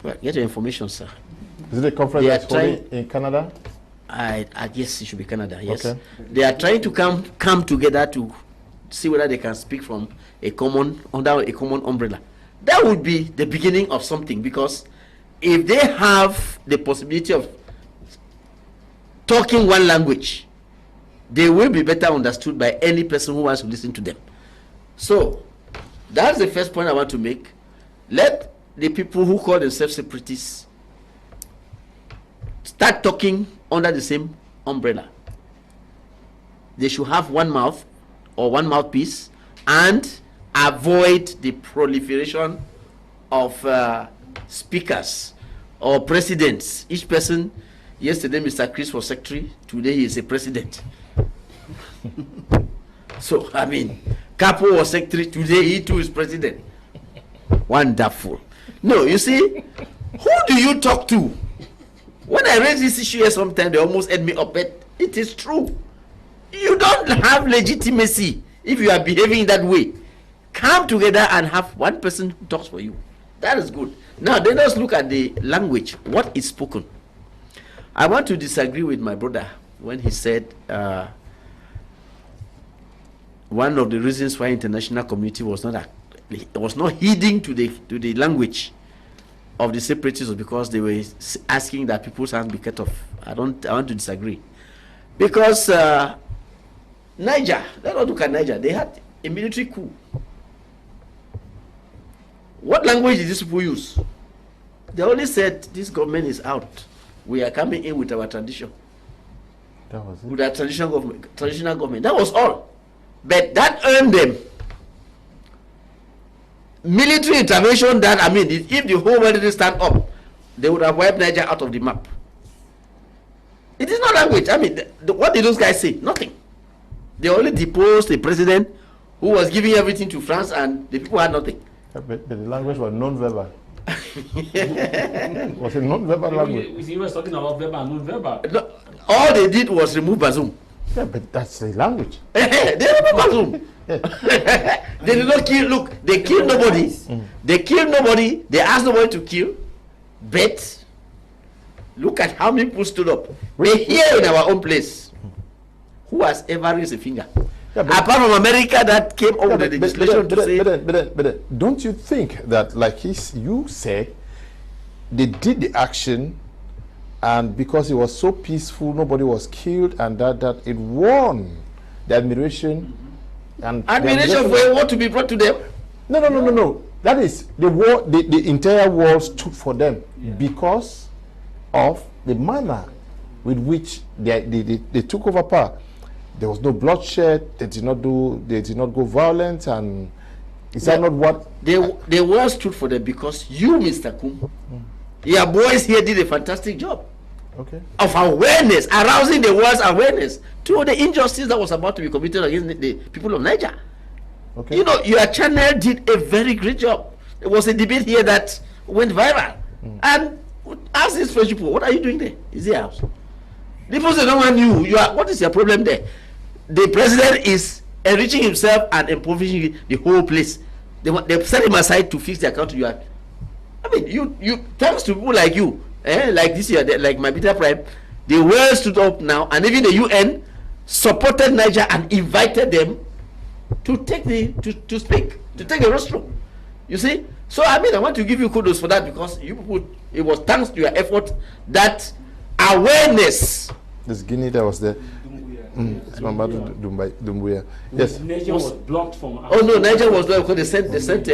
Well, get your information, sir. Is it a conference that's holding in Canada? I guess it should be Canada, yes. Okay. They are trying to come together to see whether they can speak from under a common umbrella. That would be the beginning of something, because if they have the possibility of talking one language, they will be better understood by any person who wants to listen to them. So that's the first point I want to make. Let the people who call themselves separatists start talking under the same umbrella. They should have one mouth or one mouthpiece, and avoid the proliferation of speakers or presidents. Each person, yesterday Mr. Chris was secretary, today he is a president. So, I mean, Capo was secretary, today he too is president. Wonderful. No, you see, who do you talk to? When I raise this issue here, sometimes they almost end me up, but it is true. You don't have legitimacy if you are behaving that way. Come together and have one person who talks for you. That is good. Now, let us look at the language. What is spoken? I want to disagree with my brother when he said one of the reasons why international community was not heeding to the language of the separatists was because they were asking that people's hands be cut off. I want to disagree, because Niger, let us look at Niger. They had a military coup. What language did these people use? They only said this government is out. We are coming in with our tradition. That was it. With our traditional government. That was all. But that earned them military intervention. That, I mean, if the whole world didn't stand up, they would have wiped Niger out of the map. It is not language. I mean, what did those guys say? Nothing. They only deposed the president who was giving everything to France, and the people had nothing. But the language was non-verbal. Was a non-verbal language. He was talking about verbal and non-verbal. No, all they did was remove Bazoum. Yeah, but that's the language. They removed Bazoum. They did not kill. Look, they killed nobody. They killed nobody. They asked nobody to kill. But look at how many people stood up. We're here in our own place. Who has ever raised a finger? Yeah, apart from America that came over the legislation to say. But don't you think that, like you said, they did the action, and because it was so peaceful, nobody was killed, and that it won the admiration. And admiration for what to be brought to them? No. That is the war. The entire world stood for them because of the manner with which they took over power. There was no bloodshed. They did not go violent, and is that not what they were stood for them? Because you, Mr. Kum, your boys here did a fantastic job. Okay. Of awareness, arousing the world's awareness to the injustice that was about to be committed against the people of Niger. Okay. You know, your channel did a very great job. There was a debate here that went viral, and ask these French people, what are you doing there? Is their house? The people say, no one knew. What is your problem there? The president is enriching himself and impoverishing the whole place. They set him aside to fix their country. I mean, you thanks to people like you, like this year, like my Peter Prime, the world stood up now, and even the UN supported Niger and invited them to take to speak, to take a rostrum. You see? So I mean, I want to give you kudos for that, because it was thanks to your effort that awareness. This Guinea that was there. Yes. Niger was blocked from. Oh no, Niger was blocked because they sent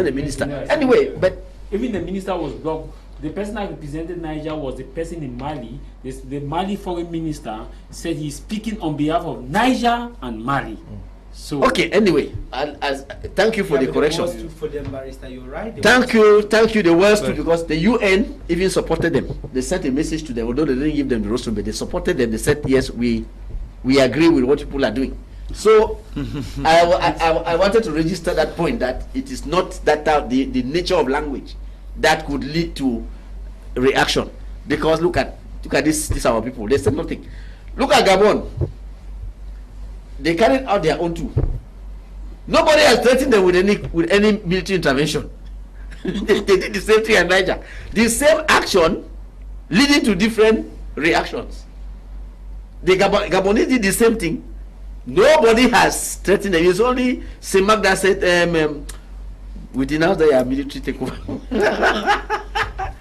a minister. Anyway, but even the minister was blocked. The person that represented Niger was the person in Mali. The Mali foreign minister said he's speaking on behalf of Niger and Mali. So okay. Anyway, thank you for the correction. The world stood for them, Barista. You're right. Thank you. The world stood, because the UN even supported them. They sent a message to them, although they didn't give them the rostrum, but they supported them. They said, yes, we agree with what people are doing. So I wanted to register that point, that it is not that the nature of language that could lead to reaction. Because look at this our people. They said nothing. Look at Gabon. They carried out their own too. Nobody has threatened them with any military intervention. They did the same thing in Niger. The same action leading to different reactions. The Gabonese did the same thing. Nobody has threatened them. It's only Semak that said, we denounce their military takeover.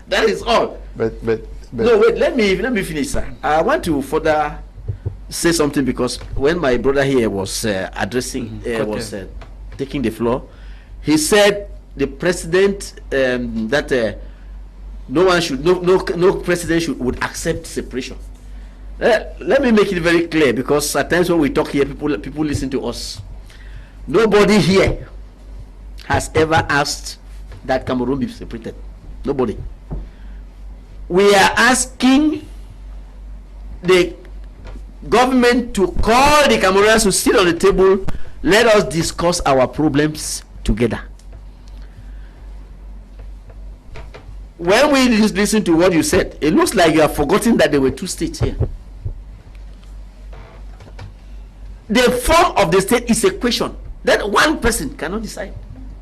That is all. But no, wait. Let me finish, sir. I want to further say something, because when my brother here was addressing, taking the floor, he said the president that no president would accept separation. Let me make it very clear, because at times when we talk here, people listen to us. Nobody here has ever asked that Cameroon be separated. Nobody. We are asking the government to call the Cameroonians to sit on the table. Let us discuss our problems together. When we listen to what you said, it looks like you have forgotten that there were two states here. The form of the state is a question that one person cannot decide.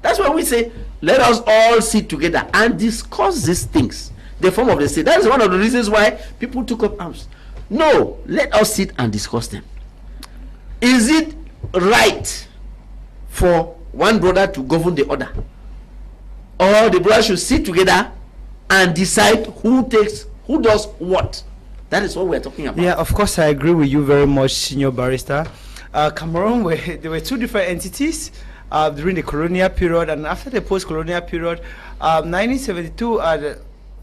That's why we say, let us all sit together and discuss these things. The form of the state. That is one of the reasons why people took up arms. No, let us sit and discuss them. Is it right for one brother to govern the other, or the brothers should sit together and decide who does what. That is what we're talking about. Yeah, of course, I agree with you very much, Senior Barrister. Cameroon, there were two different entities during the colonial period, and after the post-colonial period, 1972,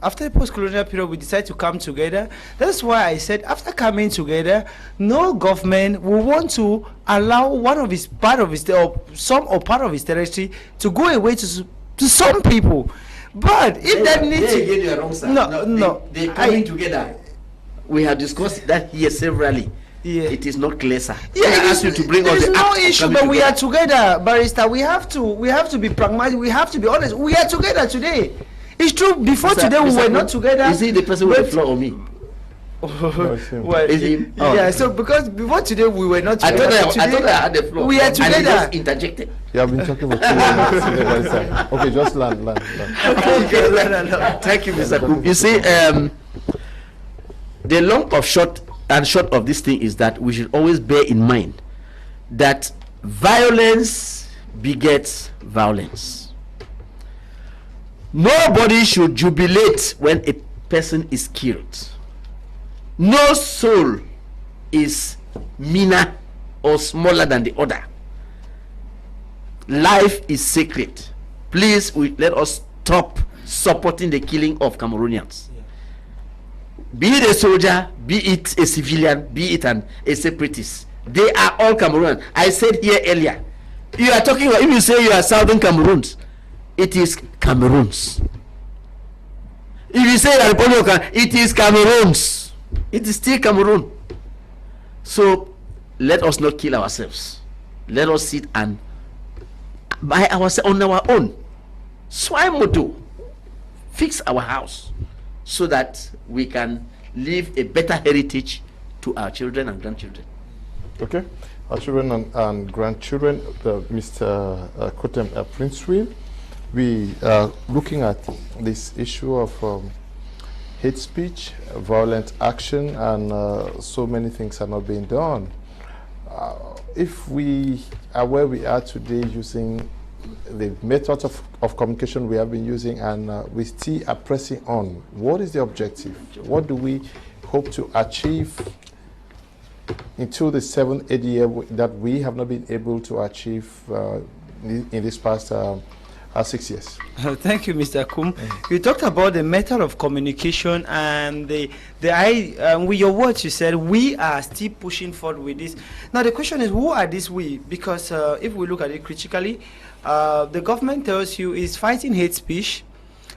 after the post-colonial period, we decided to come together. That's why I said, after coming together, no government will want to allow one of his part of his or some or part of his territory to go away to some people. But if that needs to, they're coming together. We have discussed that here severally. Yeah. It is not clear, sir. Yeah, I ask you to bring all the no acts issue, but we are together, Barrister. We have to be pragmatic. We have to be honest. We are together today. It's true. Before today, we were not together. Is he the person with the floor or me? Well, Is he? Oh. Yeah. So because before today, we were not together. I thought I had the floor. We are And he together. just interjected. You have been talking for 2 minutes. Senior Barrister. Okay, just land. Okay. Thank you, Mr. Cook. You see, the long of short of this thing is that we should always bear in mind that violence begets violence. Nobody should jubilate when a person is killed. No soul is meaner or smaller than the other. Life is sacred. Please, let us stop supporting the killing of Cameroonians. Be it a soldier, be it a civilian, be it a separatist. They are all Cameroonians. I said here earlier, you are talking about, if you say you are Southern Cameroons, it is Cameroons. If you say you are Republican, it is Cameroons. It is still Cameroon. So let us not kill ourselves. Let us sit and by ourselves on our own. Swimoto, fix our house so that we can leave a better heritage to our children and grandchildren. Okay, our children and grandchildren, Mr. Kotem Prince Will, we are looking at this issue of hate speech, violent action, and so many things are not being done. If we are where we are today using the methods of communication we have been using, and we still are pressing on, what is the objective? What do we hope to achieve into the 7th year that we have not been able to achieve in this past 6 years? Thank you, Mr. Kum. You talked about the method of communication, and with your words, you said we are still pushing forward with this. Now the question is, who are these we? Because if we look at it critically, the government tells you is fighting hate speech,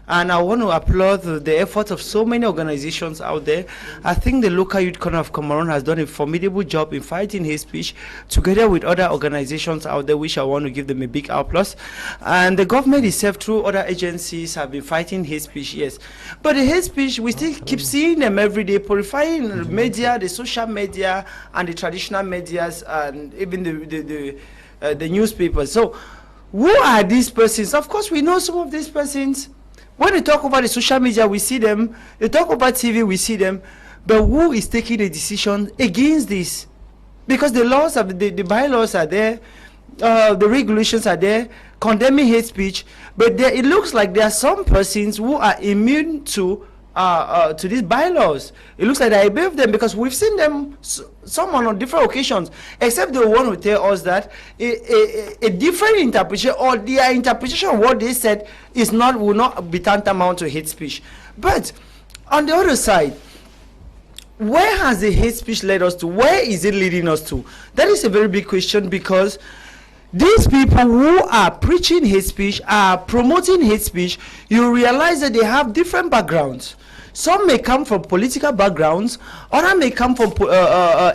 and I want to applaud the efforts of so many organizations out there. I think the local youth corner of Cameroon has done a formidable job in fighting hate speech, together with other organizations out there, which I want to give them a big applause. And the government itself, through other agencies, have been fighting hate speech, yes. But the hate speech, we still keep seeing them every day, purifying the media, the social media, and the traditional medias, and even the newspapers. So, who are these persons? Of course, we know some of these persons. When they talk about the social media, we see them. They talk about TV, we see them. But who is taking the decision against this? Because the laws, the bylaws are there, the regulations are there, condemning hate speech. But it looks like there are some persons who are immune to these bylaws. It looks like they obey them, because we've seen them, some on different occasions, except the one who tell us that a different interpretation, or their interpretation of what they said will not be tantamount to hate speech. But on the other side, where has the hate speech led us to? Where is it leading us to? That is a very big question, because these people who are preaching hate speech, are promoting hate speech, you realize that they have different backgrounds. Some may come from political backgrounds, others may come from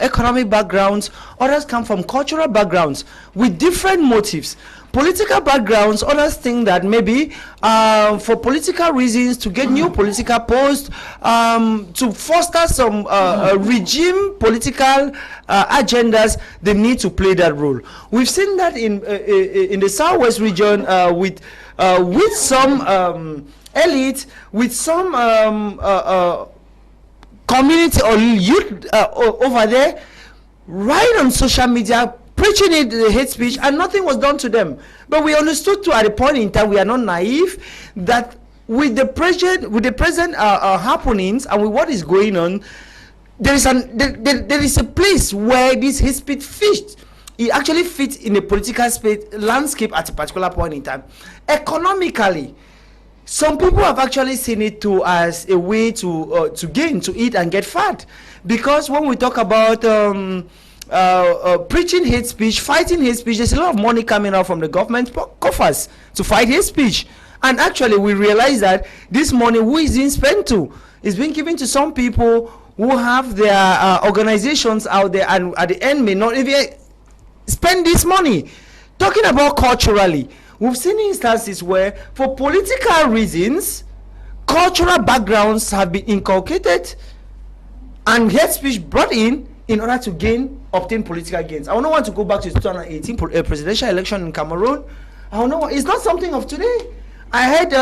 economic backgrounds, others come from cultural backgrounds with different motives. Political backgrounds, others think that maybe for political reasons, to get new political posts, to foster some regime political agendas, they need to play that role. We've seen that in the Southwest region with some elite, with some community or youth over there, right on social media, preaching it, the hate speech, and nothing was done to them. But we understood too at a point in time, we are not naive, that with the present happenings and with what is going on, there is a place where this hate speech fits. It actually fits in a political landscape at a particular point in time. Economically, some people have actually seen it too as a way to gain, to eat and get fat. Because when we talk about preaching hate speech, fighting hate speech, there's a lot of money coming out from the government coffers to fight hate speech. And actually, we realize that this money, who is being spent to? Is being given to some people who have their organizations out there, and at the end may not even spend this money. Talking about culturally, we've seen instances where, for political reasons, cultural backgrounds have been inculcated and hate speech brought in order to obtain political gains. I don't want to go back to 2018 presidential election in Cameroon. I don't know. It's not something of today. I heard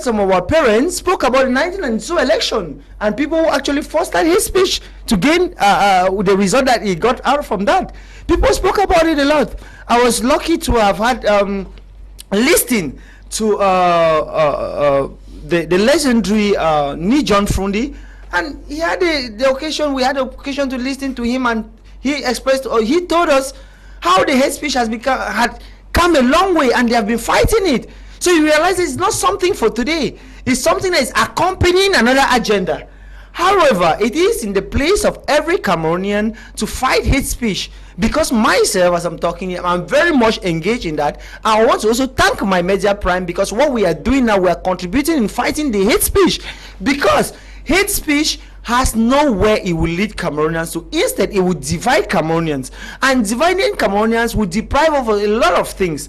some of our parents spoke about the 1992 election, and people who actually fostered his speech to gain the result that he got out from that. People spoke about it a lot. I was lucky to have had listening to the legendary Ni John Frundi, and he had the occasion. We had the occasion to listen to him, and he expressed, or he told us how the hate speech had come a long way, and they have been fighting it. So you realize it's not something for today. It's something that is accompanying another agenda. However, it is in the place of every Cameroonian to fight hate speech. Because myself, as I'm talking here, I'm very much engaged in that. I want to also thank my Media Prime, because what we are doing now, we are contributing in fighting the hate speech. Because hate speech has nowhere it will lead Cameroonians to. Instead, it will divide Cameroonians. And dividing Cameroonians will deprive of a lot of things.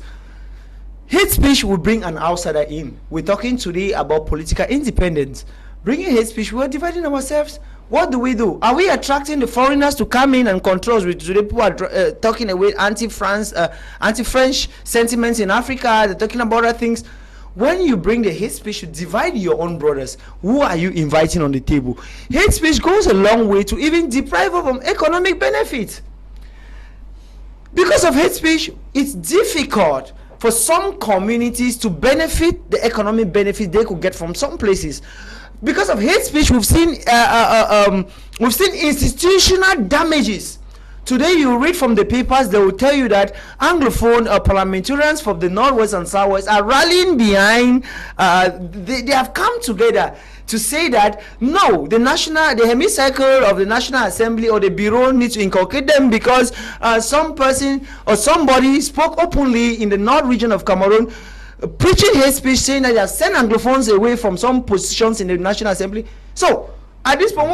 Hate speech will bring an outsider in. We're talking today about political independence. Bringing hate speech, we're dividing ourselves. What do? Are we attracting the foreigners to come in and control us? Today people are talking away anti-French sentiments in Africa. They're talking about other things. When you bring the hate speech to divide your own brothers, who are you inviting on the table? Hate speech goes a long way to even deprive us from economic benefits. Because of hate speech, it's difficult for some communities to benefit the economic benefits they could get from some places. Because of hate speech, we've seen institutional damages. Today, you read from the papers, they will tell you that Anglophone parliamentarians from the Northwest and Southwest are rallying behind. They have come together to say that no, the hemicycle of the National Assembly or the Bureau needs to inculcate them, because some person or somebody spoke openly in the North region of Cameroon, preaching hate speech, saying that they have sent Anglophones away from some positions in the National Assembly. So, at this point,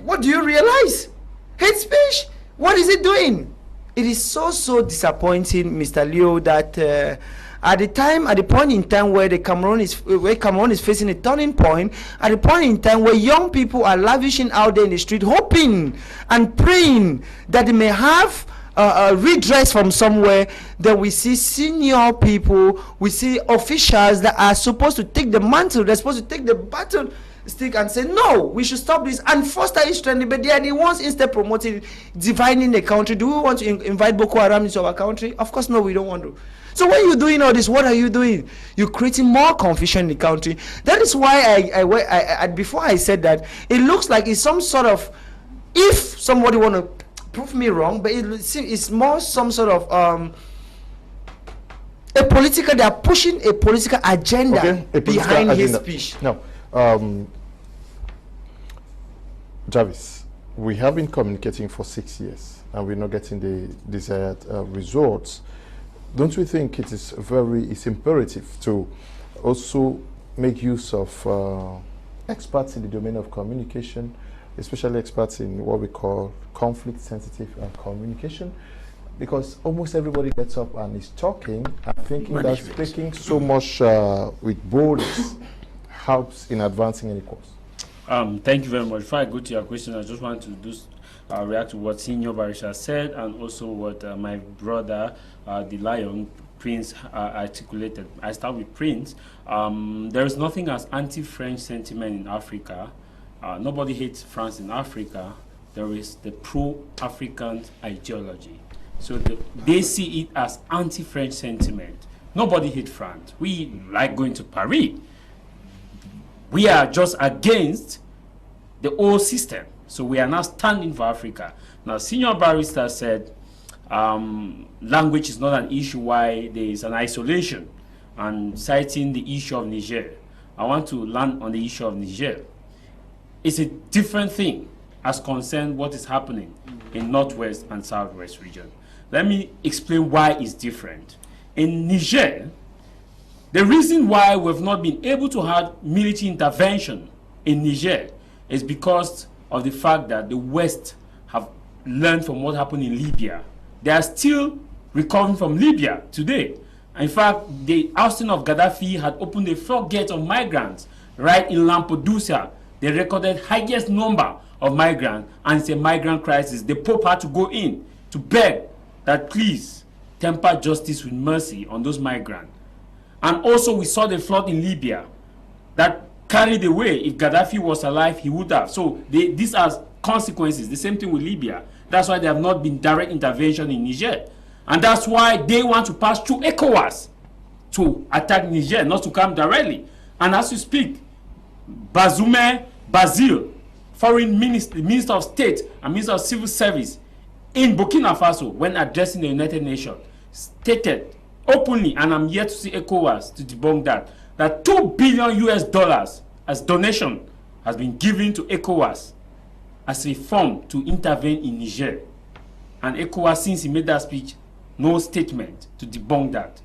what do you realize? Hate speech? What is it doing? It is so disappointing, Mr. Leo, that at the point in time where Cameroon is facing a turning point, at the point in time where young people are lavishing out there in the street, hoping and praying that they may have redress from somewhere, that we see senior people, we see officials that are supposed to take the mantle, they're supposed to take the battle stick and say, no, we should stop this and foster it strength, but they are the ones instead promoting dividing the country. Do we want to invite Boko Haram into our country? Of course no, we don't want to. So when you're doing all this, what are you doing? You're creating more confusion in the country. That is why I before I said that, it looks like it's some sort of, if somebody want to prove me wrong, but it's more some sort of they are pushing a political agenda behind his speech. No. Jarvis, we have been communicating for 6 years and we're not getting the desired results. Don't you think it's imperative to also make use of experts in the domain of communication, especially experts in what we call conflict-sensitive communication? Because almost everybody gets up and is talking and thinking that speaking so much with boldness helps in advancing any cause. Thank you very much. Before I go to your question, I just want to react to what Senior Barista said, and also what my brother, the Lion, Prince, articulated. I start with Prince. There is nothing as anti-French sentiment in Africa. Nobody hates France in Africa, there is the pro-African ideology. So they see it as anti-French sentiment. Nobody hate France. We like going to Paris. We are just against the old system. So we are now standing for Africa. Now, Senior Barista said language is not an issue why there is an isolation, and citing the issue of Niger. I want to land on the issue of Niger. It's a different thing as concerned what is happening in Northwest and Southwest region. Let me explain why it's different. In Niger, the reason why we've not been able to have military intervention in Niger is because of the fact that the West have learned from what happened in Libya. They are still recovering from Libya today. In fact, the ousting of Gaddafi had opened a floodgate of migrants right in Lampedusa. They recorded highest number of migrants, and it's a migrant crisis. The Pope had to go in to beg that please temper justice with mercy on those migrants. And also we saw the flood in Libya that carried away. If Gaddafi was alive, he would have. So these are consequences. The same thing with Libya. That's why there have not been direct intervention in Niger. And that's why they want to pass through ECOWAS to attack Niger, not to come directly. And as you speak, Basil, Foreign Minister of State and Minister of Civil Service in Burkina Faso, when addressing the United Nations, stated openly, and I'm yet to see ECOWAS to debunk that $2 billion as donation has been given to ECOWAS as a form to intervene in Niger. And ECOWAS, since he made that speech, no statement to debunk that,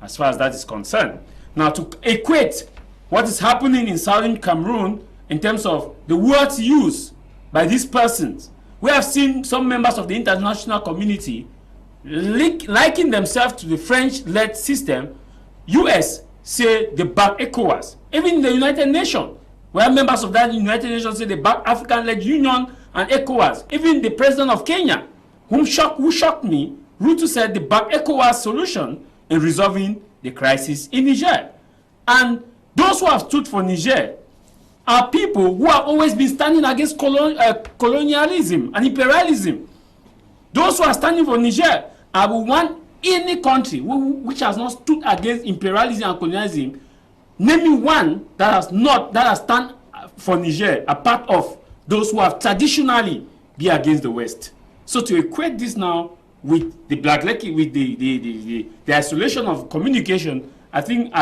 as far as that is concerned. Now, to equate what is happening in southern Cameroon in terms of the words used by these persons, we have seen some members of the international community liking themselves to the French-led system. US say they back ECOWAS. Even in the United Nations, where members of that United Nations say they back African-led Union and ECOWAS. Even the president of Kenya, who shocked me, Ruto said they back ECOWAS solution in resolving the crisis in Niger. And those who have stood for Niger are people who have always been standing against colonialism and imperialism. Those who are standing for Niger are the one any country which has not stood against imperialism and colonialism. Name me one that has stand for Niger, a part of those who have traditionally been against the West. So to equate this now with the with the isolation of communication, I think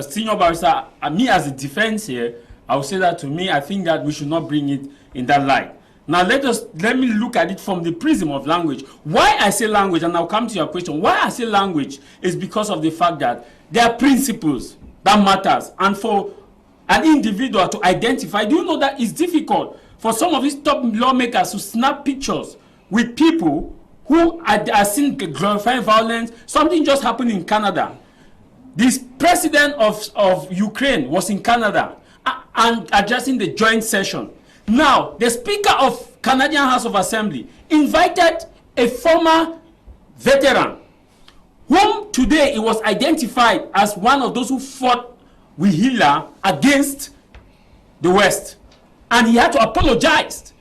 Senior Barista, me as a defense here, I would say that to me, I think that we should not bring it in that light. Now let me look at it from the prism of language. Why I say language, and I'll come to your question, why I say language is because of the fact that there are principles that matters. And for an individual to identify, do you know that it's difficult for some of these top lawmakers to snap pictures with people who are seen glorifying violence? Something just happened in Canada. This president of Ukraine was in Canada and addressing the joint session. Now, the Speaker of Canadian House of Assembly invited a former veteran, whom today it was identified as one of those who fought with Hitler against the West. And he had to apologize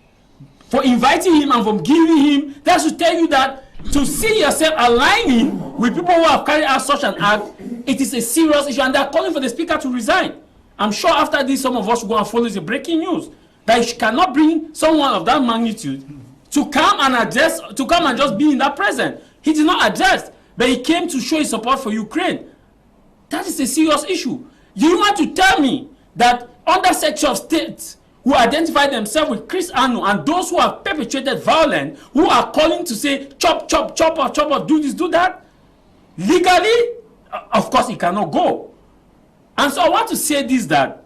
for inviting him and for giving him. That should tell you that to see yourself aligning with people who have carried out such an act, it is a serious issue, and they are calling for the Speaker to resign. I'm sure after this, some of us will go and follow the breaking news that you cannot bring someone of that magnitude to come and just be in that presence. He did not address, but he came to show his support for Ukraine. That is a serious issue. You want to tell me that under Secretary of State who identify themselves with Chris Anu and those who have perpetrated violence, who are calling to say chop, chop, chop off, do this, do that, legally, of course, it cannot go. And so I want to say this, that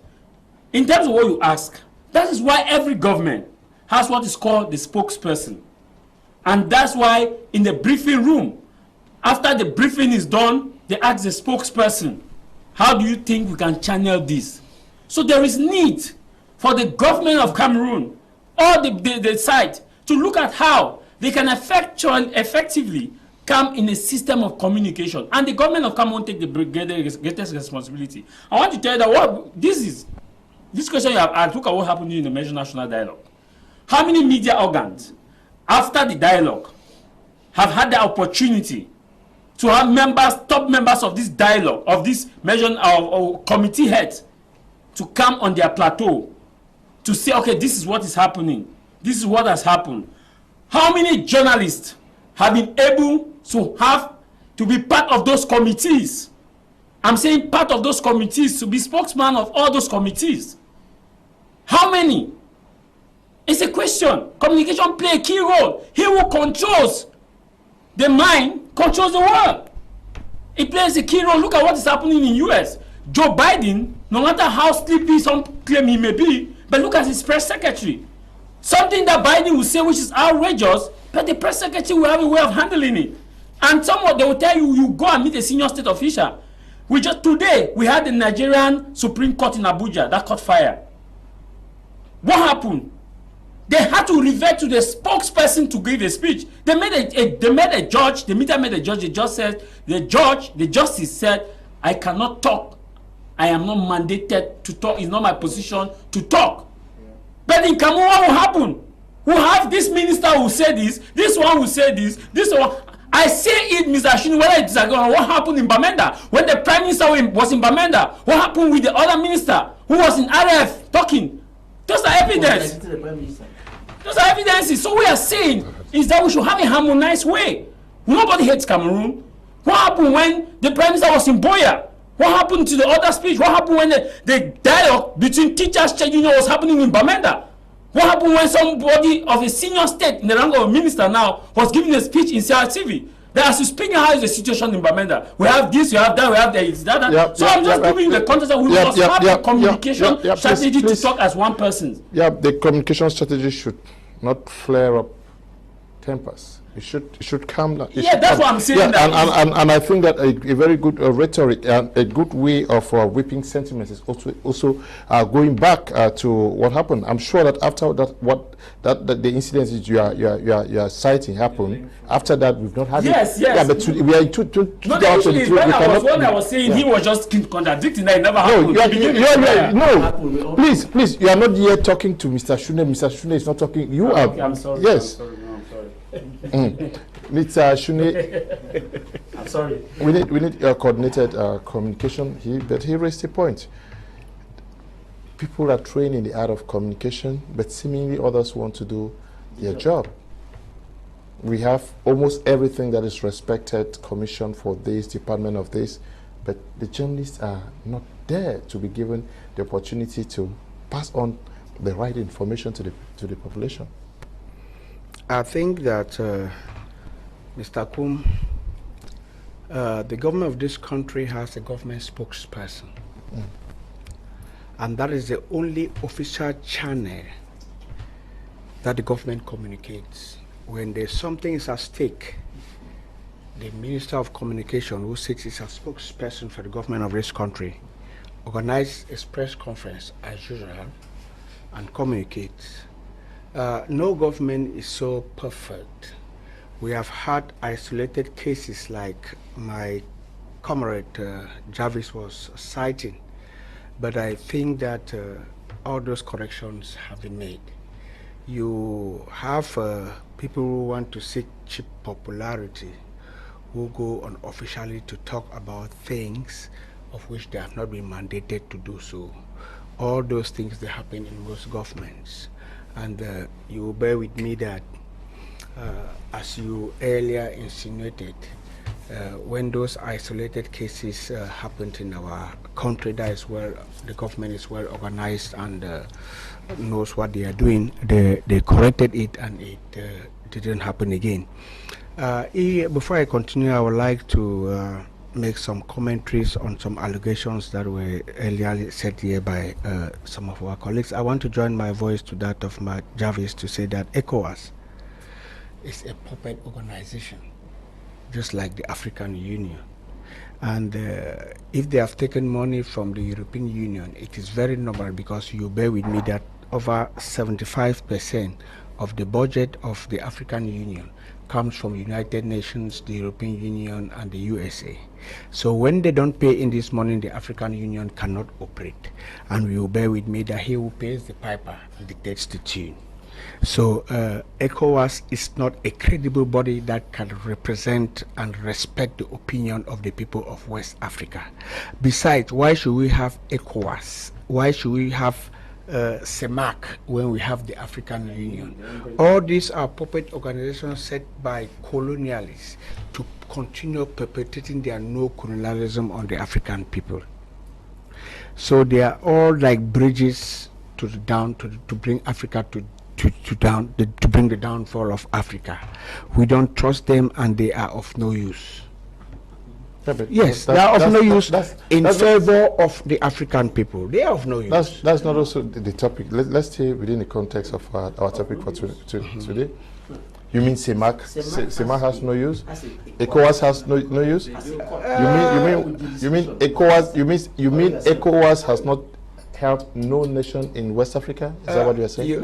in terms of what you ask, that is why every government has what is called the spokesperson. And that's why in the briefing room, after the briefing is done, they ask the spokesperson, how do you think we can channel this? So there is need for the government of Cameroon or the site to look at how they can effectively come in a system of communication. And the government of Cameroon take the greatest responsibility. I want to tell you that this question you have asked, look at what happened in the Major National Dialogue. How many media organs, after the dialogue, have had the opportunity to have members, top members of this dialogue, of this measure of committee heads, to come on their plateau to say, okay, this is what is happening. This is what has happened. How many journalists have been able to be part of those committees? I'm saying part of those committees, to be spokesman of all those committees. How many? It's a question. Communication play a key role. He who controls the mind controls the world. It plays a key role. Look at what is happening in US. Joe Biden, no matter how sleepy some claim he may be, but look at his press secretary. Something that Biden will say which is outrageous, but the press secretary will have a way of handling it. And somewhat they will tell you, you go and meet a senior state official. Today, we had the Nigerian Supreme Court in Abuja that caught fire. What happened? They had to revert to the spokesperson to give a speech. They made a judge, the media made a judge, the justice said, I cannot talk. I am not mandated to talk. It's not my position to talk. Yeah. But in Cameroon, what will happen? We have this minister who say this one will say this one. I say it, Mr. Ashuni, whether it's what happened in Bamenda. When the Prime Minister was in Bamenda, what happened with the other minister who was in RF talking? Those are evidence. Those are evidences. So we are saying is that we should have a harmonized way. Nobody hates Cameroon. What happened when the Prime Minister was in Boya? What happened to the other speech? What happened when the dialogue between teachers trade union was happening in Bamenda? What happened when somebody of a senior state in the rank of a minister now was giving a speech in CRTV? That as you speak, how is the situation in Bamenda? We have this, we have that, we have that. Yep, so I'm just giving the context that we must have a communication strategy to talk as one person. Yeah, the communication strategy should not flare up tempers. It should calm down. That's what I'm saying. And I think that a very good rhetoric and a good way of whipping sentiments is also going back to what happened. I'm sure that after that the incidents you are citing happened. After that, we've not had it. Yeah, but we are in 2023. When I was saying he was just contradicting that it never happened. No, please, you are not here talking to Mr. Shune. Mr. Shune is not talking. You are. Okay, I'm sorry. Yes. I'm sorry. Mr. Shune, I'm sorry. We need coordinated communication. But he raised a point. People are trained in the art of communication, but seemingly others want to do their job. We have almost everything that is respected, commission for this, department of this, but the journalists are not there to be given the opportunity to pass on the right information to the population. I think that, Mr. Kum, the government of this country has a government spokesperson. And that is the only official channel that the government communicates. When there's something is at stake, the Minister of Communication, who sits as a spokesperson for the government of this country, organizes a press conference as usual and communicates. No government is so perfect. We have had isolated cases like my comrade Jarvis was citing, but I think that all those corrections have been made. You have people who want to seek cheap popularity who go unofficially to talk about things of which they have not been mandated to do so. All those things, they happen in most governments. And you will bear with me that, as you earlier insinuated, when those isolated cases happened in our country, that is where the government is well organized and knows what they are doing. They corrected it and it didn't happen again. Before I continue, I would like to make some commentaries on some allegations that were earlier said here by some of our colleagues. I want to join my voice to that of my Jarvis to say that ECOWAS is a puppet organization, just like the African Union. And if they have taken money from the European Union, it is very normal, because you bear with me that over 75% of the budget of the African Union comes from United Nations, the European Union, and the USA. So when they don't pay in this money, the African Union cannot operate. And you bear with me that he who pays the piper dictates the tune. So ECOWAS is not a credible body that can represent and respect the opinion of the people of West Africa. Besides, why should we have ECOWAS? Why should we have CEMAC when we have the African Union? All these are puppet organizations set by colonialists to continue perpetuating their no-colonialism on the African people. So they are all like bridges to the down to bring Africa to bring the downfall of Africa. We don't trust them, and they are of no use. Yeah, yes, they are of no use in favor of the African people. They are of no use. That's not also the topic. Let's stay within the context of our topic for today. You mean CEMAC? CEMAC has no use. ECOWAS has no use. You mean ECOWAS? You mean ECOWAS has not helped no nation in West Africa? Is that what you are saying?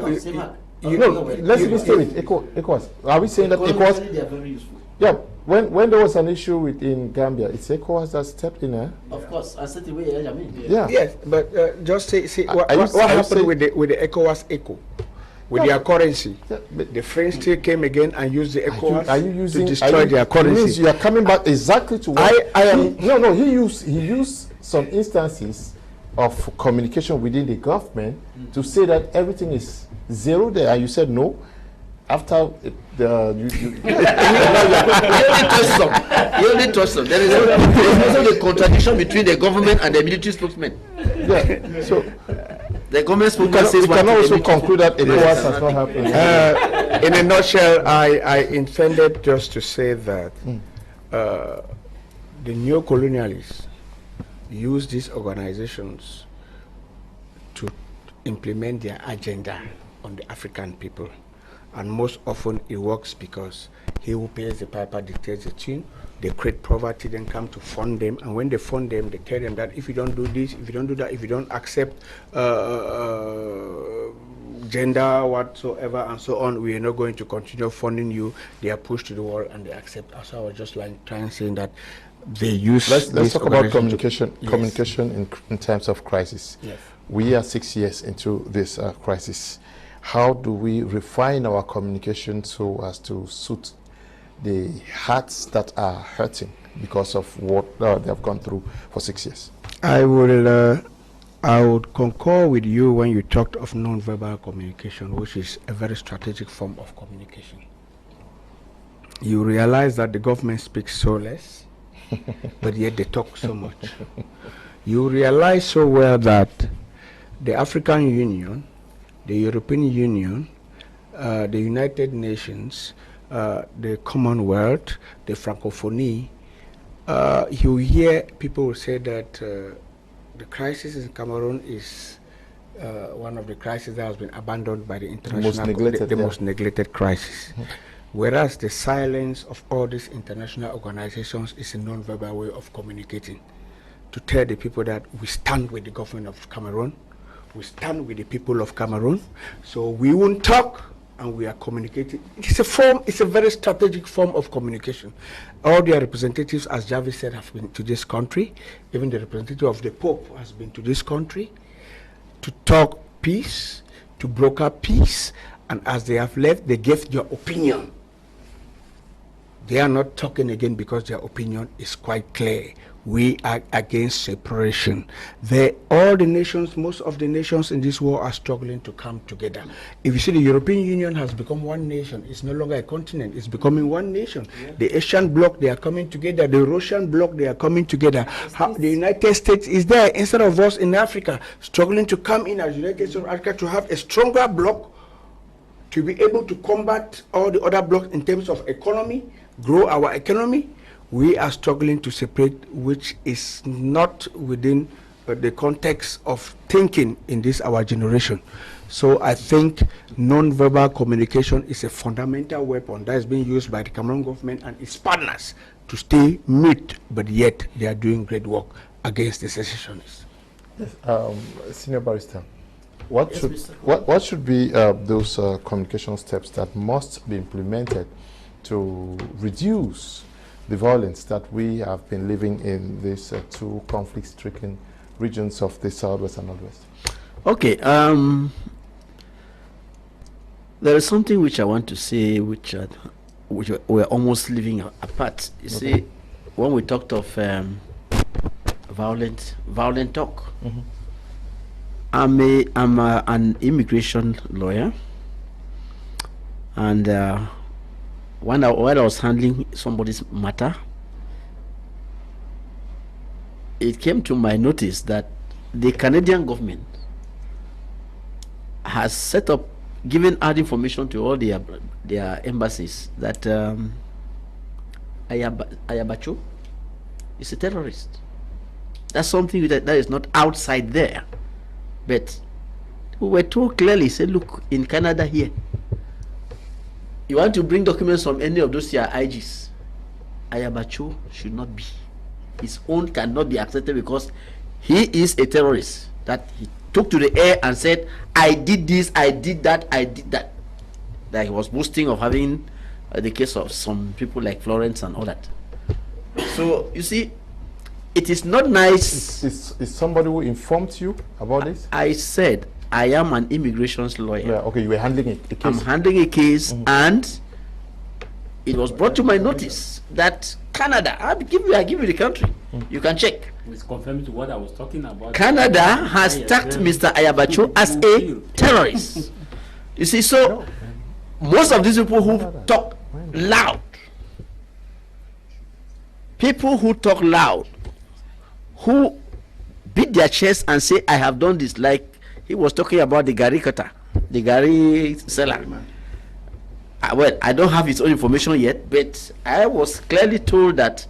Let's even stay with ECOWAS. Are we saying that ECOWAS? They are very useful. Yeah. When there was an issue within Gambia, it's ECOWAS that stepped in there. Of course, I said the way I mean. Yeah. Yes, but just say what happened with the ECOWAS ECO? With their currency, the French still came again and used the ECOWAS to destroy their currency. Means you are coming back exactly to what I am. He used some instances of communication within the government to say that everything is zero there, and you said no. After you only touch some. There is also the contradiction between the government and the military spokesman. Yeah. So the government spokesman says we can also conclude that ECOWAS has not happened. In a nutshell, I intended just to say that the neo-colonialists use these organizations to implement their agenda on the African people. And most often it works because he who pays the piper dictates the tune. They create poverty, then come to fund them. And when they fund them, they tell them that if you don't do this, if you don't do that, if you don't accept gender whatsoever and so on, we are not going to continue funding you. They are pushed to the wall and they accept. So I was just trying saying that they use. Let's talk about communication. Communication in times of crisis. Yes. We are 6 years into this crisis. How do we refine our communication so as to suit the hearts that are hurting because of what they have gone through for 6 years? I would concur with you when you talked of non-verbal communication, which is a very strategic form of communication. You realize that the government speaks so less, but yet they talk so much. You realize so well that the African Union, the European Union, the United Nations, the Commonwealth, the Francophonie, you hear people say that the crisis in Cameroon is one of the crises that has been abandoned by the international, most neglected crisis. Whereas the silence of all these international organizations is a non-verbal way of communicating, to tell the people that we stand with the government of Cameroon, we stand with the people of Cameroon, so we won't talk and we are communicating. It's a very strategic form of communication. All their representatives, as Jarvis said, have been to this country. Even the representative of the Pope has been to this country to talk peace, to broker peace, and as they have left, they gave their opinion. They are not talking again because their opinion is quite clear. We are against separation. All the nations, most of the nations in this world are struggling to come together. If you see, the European Union has become one nation. It's no longer a continent. It's becoming one nation. Yeah. The Asian bloc, they are coming together. The Russian bloc, they are coming together. The United States is there instead of us in Africa struggling to come in as United States of Africa to have a stronger bloc to be able to combat all the other blocs in terms of economy, grow our economy. We are struggling to separate, which is not within the context of thinking in this our generation. So I think non-verbal communication is a fundamental weapon that is being used by the Cameroon government and its partners to stay mute, but yet they are doing great work against the secessionists. Yes. Senior Barista, what should be those communication steps that must be implemented to reduce the violence that we have been living in these two conflict-stricken regions of the Southwest and Northwest? Okay. There is something which I want to say, which we're almost living apart. You see, when we talked of violent talk, I'm an immigration lawyer, and when I was handling somebody's matter, it came to my notice that the Canadian government has set up, given out information to all their embassies that Achu is a terrorist. That's something that is not outside there. But we were told clearly, say, look, in Canada here, you want to bring documents from any of those your IGs, Achu should not be. His own cannot be accepted because he is a terrorist. That he took to the air and said, I did this, I did that, I did that. That he was boasting of having the case of some people like Florence and all that. So, you see, it is not nice. Is somebody who informed you about this? I said, I am an immigration lawyer. Yeah, okay, you were handling a case. I'm handling a case, and it was brought to my notice that Canada, I give you the country. You can check. It's confirmed to what I was talking about. Canada has tagged Mr. Ayabacho as a terrorist. You see, so most of these people who talk loud, who beat their chest and say, I have done this, like he was talking about the Gary cutter, the Gary seller. Well, I don't have his own information yet, but I was clearly told that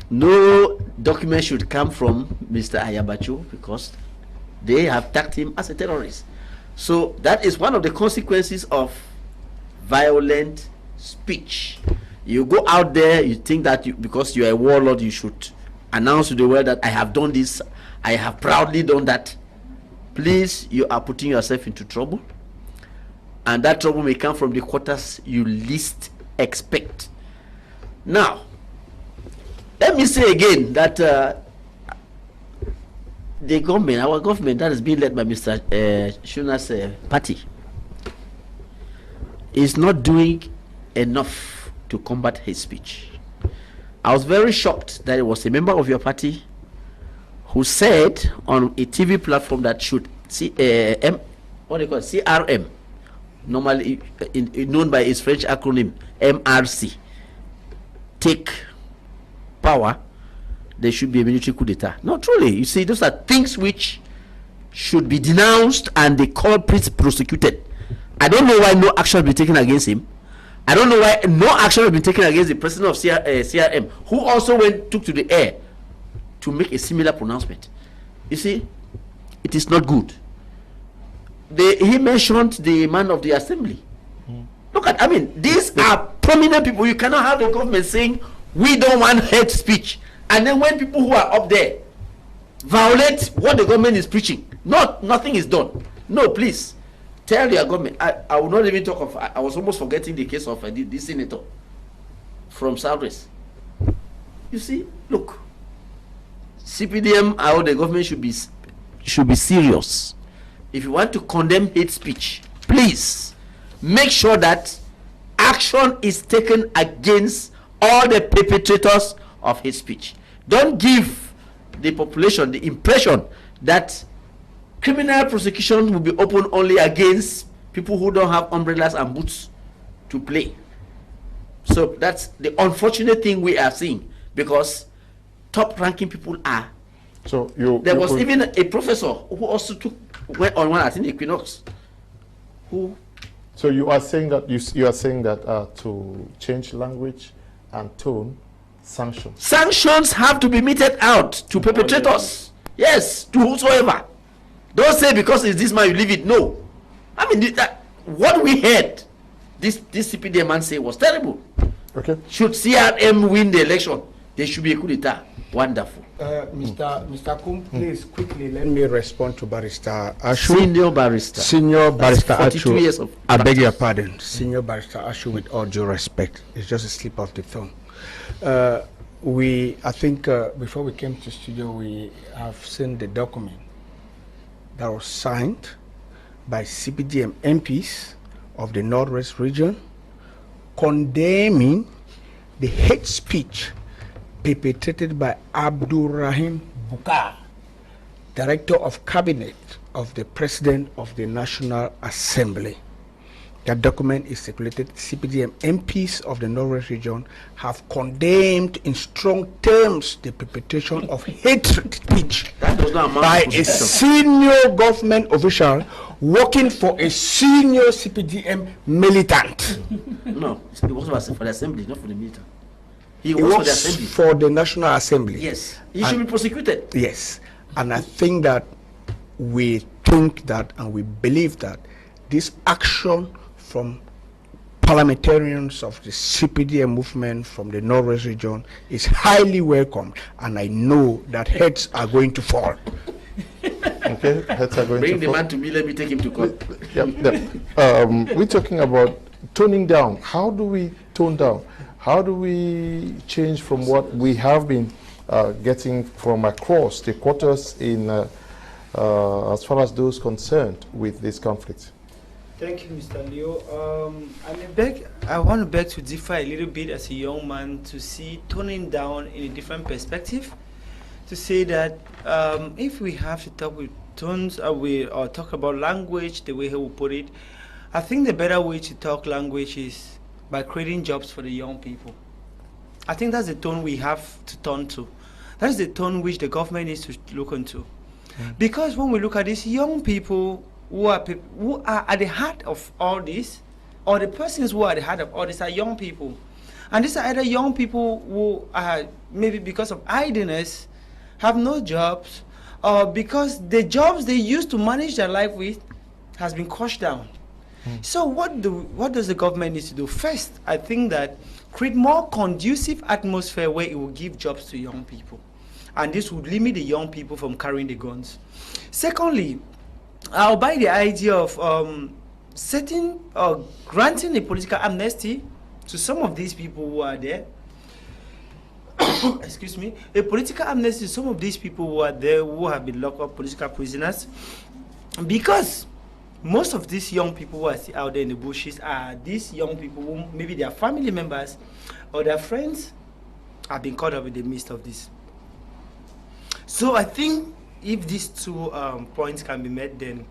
no document should come from Mr. Ayabacho because they have tagged him as a terrorist. So that is one of the consequences of violent speech. You go out there, you think that because you are a warlord, you should announce to the world that I have done this, I have proudly done that. Please, you are putting yourself into trouble. And that trouble may come from the quarters you least expect. Now, let me say again that the government, our government that is being led by Mr. Shuna's party, is not doing enough to combat hate speech. I was very shocked that it was a member of your party who said on a TV platform that should CRM, normally known by its French acronym MRC, take power, there should be a military coup d'etat. No, truly, you see, those are things which should be denounced and the culprits prosecuted. I don't know why no action has been taken against him. I don't know why no action has been taken against the president of CRM, who also took to the air to make a similar pronouncement. You see, it is not good. He mentioned the man of the assembly. Look at, I mean, these are prominent people. You cannot have the government saying, we don't want hate speech. And then when people who are up there violate what the government is preaching, nothing is done. No, please, tell your government. I will not even talk of, I was almost forgetting the case of this senator from Southwest. You see, look, CPDM, how the government should be serious. If you want to condemn hate speech, please make sure that action is taken against all the perpetrators of hate speech. Don't give the population the impression that criminal prosecution will be open only against people who don't have umbrellas and boots to play. So that's the unfortunate thing we are seeing, because top-ranking people are. So there was even a professor who also went on one, I think, Equinox. So you are saying that you are saying that to change language and tone, sanctions have to be meted out to perpetrators. Yes, to whosoever. Don't say because it's this man you leave it. No, I mean what we heard this CPD man say was terrible. Okay. Should CRM win the election, there should be a coup d'etat. Wonderful. Mr. Kum, please quickly let me respond to Barista Achu. Senior Barista Achu. Years of I beg your pardon. Senior Barista Achu, with all due respect, it's just a slip of the tongue. I think before we came to studio, we have seen the document that was signed by CPDM MPs of the Northwest region, condemning the hate speech perpetrated by Abdul Rahim Bukar, Director of Cabinet of the President of the National Assembly. That document is circulated. CPDM MPs of the Northwest region have condemned in strong terms the perpetration of hatred speech by a senior government official working for a senior CPDM militant. No, he works for the assembly, not for the militant. He works for the assembly. For the National Assembly. Yes, he should be prosecuted. Yes, and I think that we think that and we believe that this action from parliamentarians of the CPDM movement from the Northwest region is highly welcome, and I know that heads are going to fall. Okay, heads are going Bring to the fall. man to me, let me take him to court. We're talking about toning down. How do we tone down? How do we change from what we have been getting from across the quarters in as far as those concerned with this conflict? Thank you, Mr. Leo. I want to beg to differ a little bit as a young man to see toning down in a different perspective. To say that if we have to talk with tones or talk about language, the way he will put it, I think the better way to talk language is by creating jobs for the young people. I think that's the tone we have to turn to. That's the tone which the government needs to look into. Because when we look at these young people who are at the heart of all this, or the persons who are at the heart of all this are young people. And these are either young people who are maybe because of idleness, have no jobs, or because the jobs they used to manage their life with has been crushed down. So what does the government need to do? First, I think that create more conducive atmosphere where it will give jobs to young people. And this would limit the young people from carrying the guns. Secondly, I'll buy the idea of granting a political amnesty to some of these people who are there. Excuse me. A political amnesty to some of these people who are there who have been locked up, political prisoners. Because most of these young people who are still out there in the bushes are these young people who maybe their family members or their friends have been caught up in the midst of this. So I think if these two points can be met, then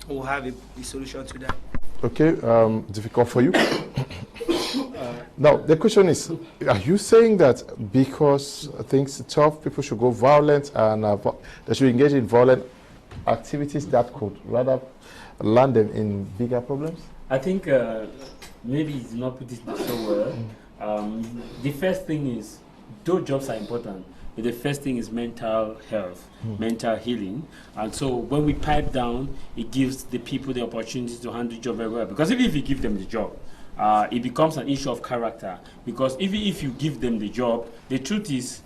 we'll have a solution to that. Okay, difficult for you. Now, the question is, are you saying that because things are tough, people should go violent and they should engage in violent activities that could rather land them in bigger problems? I think maybe it's not put it so well. The first thing is, though jobs are important, but the first thing is mental health, mental healing. And so when we pipe down, it gives the people the opportunity to handle the job very well. Because even if you give them the job, it becomes an issue of character. Because even if you give them the job, the truth is,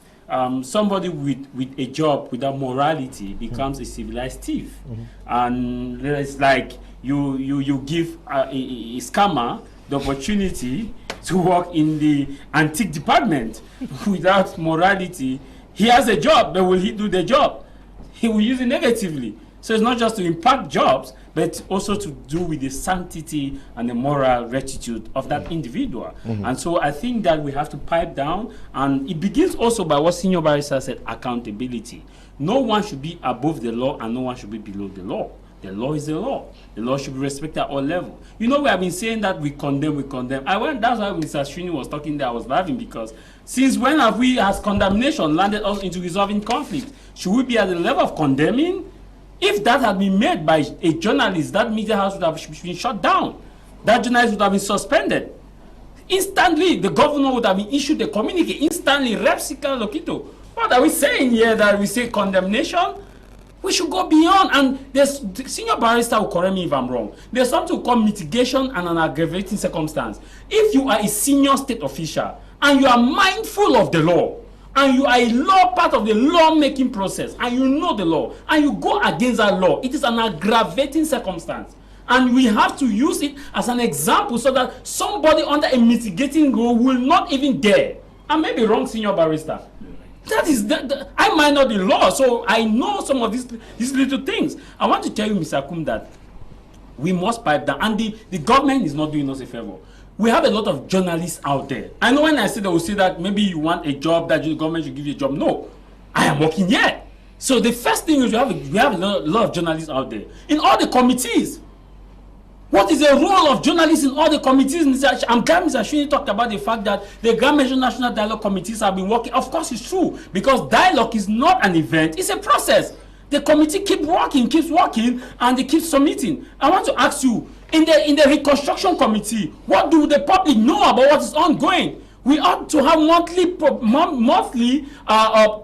somebody with a job without morality becomes a civilized thief. And it's like you give a scammer the opportunity to work in the antique department without morality. He has a job, but will he do the job? He will use it negatively. So it's not just to impact jobs, but also to do with the sanctity and the moral rectitude of that individual. And so I think that we have to pipe down, and it begins also by what Senior Barista said, accountability. No one should be above the law and no one should be below the law. The law is the law. The law should be respected at all levels. You know, we have been saying that we condemn. That's why Mr. Srini was talking there, I was laughing, because since when have we, as condemnation, landed us into resolving conflict? Should we be at the level of condemning? If that had been made by a journalist, that media house would have been shut down. That journalist would have been suspended. Instantly, the governor would have been issued a communique. Instantly, Repsika Lokito. What are we saying here that we say condemnation? We should go beyond, and there's Senior Barista will correct me if I'm wrong. There's something called mitigation and an aggravating circumstance. If you are a senior state official and you are mindful of the law, and you are a law part of the law-making process, and you know the law, and you go against that law, it is an aggravating circumstance. And we have to use it as an example so that somebody under a mitigating rule will not even dare. I may be wrong, Senior Barista. That is, I might not be law, so I know some of these little things. I want to tell you, Mr. Akum, that We must pipe down. And the government is not doing us a favor. We have a lot of journalists out there. I know when I say they will say that maybe you want a job, that the government should give you a job. No, I am working here. So the first thing is we have a lot of journalists out there in all the committees. What is the role of journalists in all the committees? I'm glad Mr. Shuni talked about the fact that the Grand Measure National Dialogue Committees have been working. Of course, it's true, because dialogue is not an event, it's a process. The committee keeps working, and they keep submitting. I want to ask you, in the reconstruction committee, what do the public know about what is ongoing? We ought to have monthly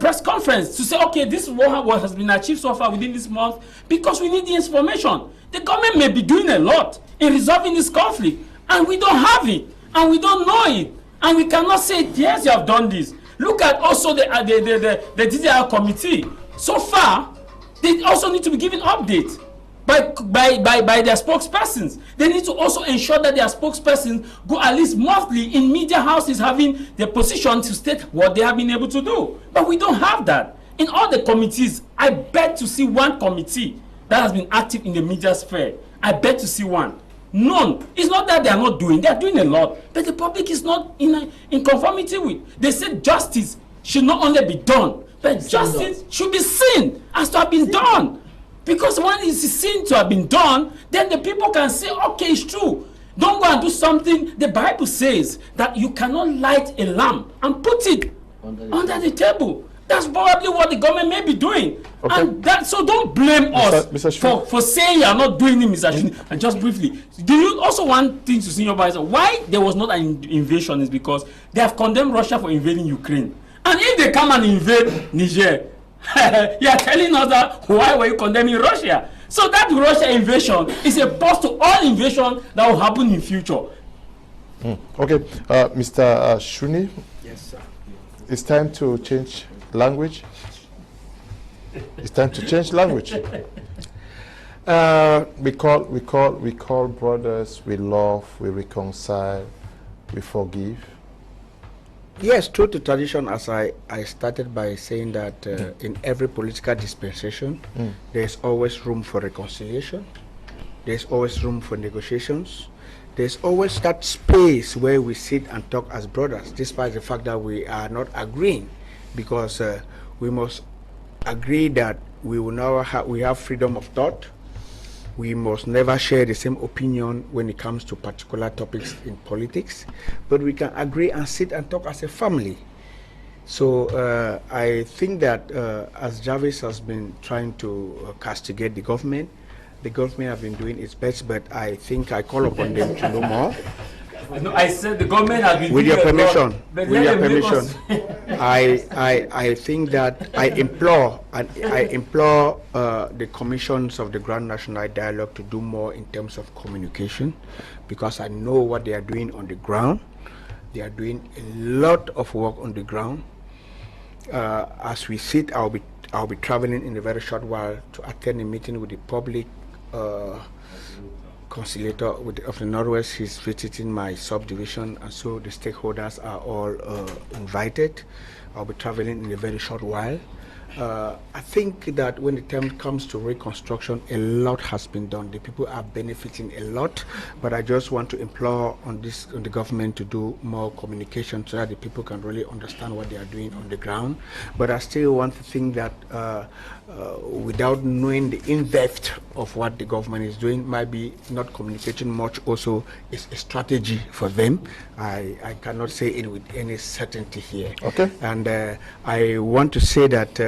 press conference to say, okay, this is what has been achieved so far within this month, because we need the information. The government may be doing a lot in resolving this conflict, and we don't have it, and we don't know it, and we cannot say, yes, you have done this. Look at also the DDR committee. So far, they also need to be given updates by their spokespersons. They need to also ensure that their spokespersons go at least monthly in media houses, having their position to state what they have been able to do. But we don't have that. In all the committees, I bet to see one committee that has been active in the media sphere. I bet to see one. None. It's not that they are not doing. They are doing a lot. But the public is not in conformity with. They said justice should not only be done, but justice should be seen as to have been done. Because when it is seen to have been done, then the people can say, okay, it's true. Don't go and do something. The Bible says that you cannot light a lamp and put it under the table. That's probably what the government may be doing. Okay. And so don't blame us for saying you are not doing it, Mr. Shuni. And just briefly, do you also want things to see your advisor? Why there was not an invasion is because they have condemned Russia for invading Ukraine. And if they come and invade Niger, you are telling us that why were you condemning Russia? So that Russia invasion is a pause to all invasion that will happen in future. Okay, Mr. Shuni. Yes, sir. It's time to change language. It's time to change language. We call brothers. We love. We reconcile. We forgive. Yes, true to tradition, as I started by saying that in every political dispensation, there's always room for reconciliation. There's always room for negotiations. There's always that space where we sit and talk as brothers, despite the fact that we are not agreeing, because we must agree that we will now we have freedom of thought. We must never share the same opinion when it comes to particular topics in politics, but we can agree and sit and talk as a family. So I think that as Jarvis has been trying to castigate the government have been doing its best, but I think I call upon them to do more. No, I said the government has been with doing your permission, lot, with your permission, I think that I implore the commissions of the Grand National Dialogue to do more in terms of communication, because I know what they are doing on the ground. They are doing a lot of work on the ground. As we sit, I'll be traveling in a very short while to attend a meeting with the public conciliator of the Northwest. He's visiting my subdivision, and so the stakeholders are all invited. I'll be traveling in a very short while. I think that when the time comes to reconstruction, a lot has been done. The people are benefiting a lot, but I just want to implore on the government to do more communication so that the people can really understand what they are doing on the ground. But I still want to think that without knowing the in-depth of what the government is doing, might be not communicating much also is a strategy for them. I cannot say it with any certainty here. Okay. And I want to say that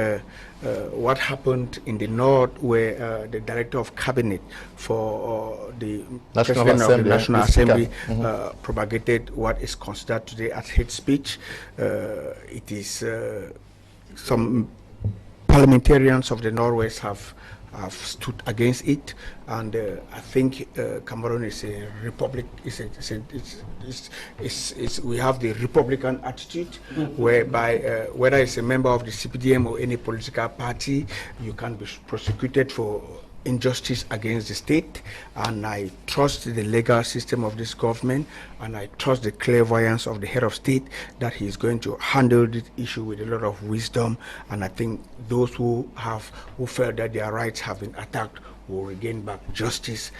what happened in the north, where the director of cabinet for the president of the National Assembly propagated what is considered today as hate speech. It is some parliamentarians of the Northwest have stood against it, and I think Cameroon is a republic. We have the Republican attitude, whereby whether it's a member of the CPDM or any political party, you can be prosecuted for injustice against the state. And I trust the legal system of this government, and I trust the clairvoyance of the head of state that he is going to handle this issue with a lot of wisdom. And I think those who felt that their rights have been attacked will regain back justice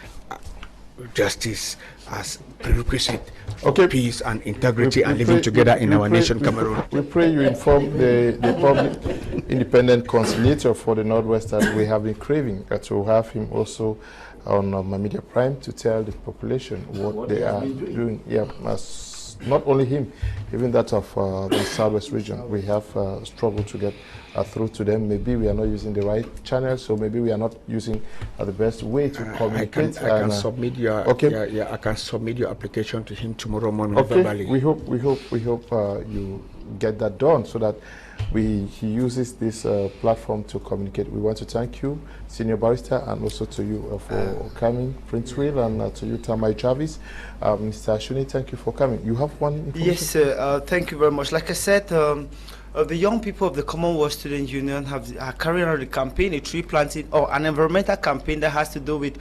justice as prerequisite Okay. for peace and integrity and living together in our nation, Cameroon. We pray you inform the public independent conciliator for the Northwest that we have been craving to have him also on my media prime to tell the population what they are doing. Yeah, not only him, even that of the Southwest region. We have struggled to get through to them. Maybe we are not using the right channel, so maybe we are not using the best way to communicate. I can submit your I can submit your application to him tomorrow morning. Okay, verbally. we hope you get that done so that he uses this platform to communicate. We want to thank you, Senior Barrister, and also to you for coming, Prince Will, and to you, Tamai Jarvis. Mr. Ashuni, thank you for coming. You have one? Yes, sir. Thank you very much. Like I said, the young people of the Commonwealth Student Union are carrying out a campaign, a tree planting, or an environmental campaign that has to do with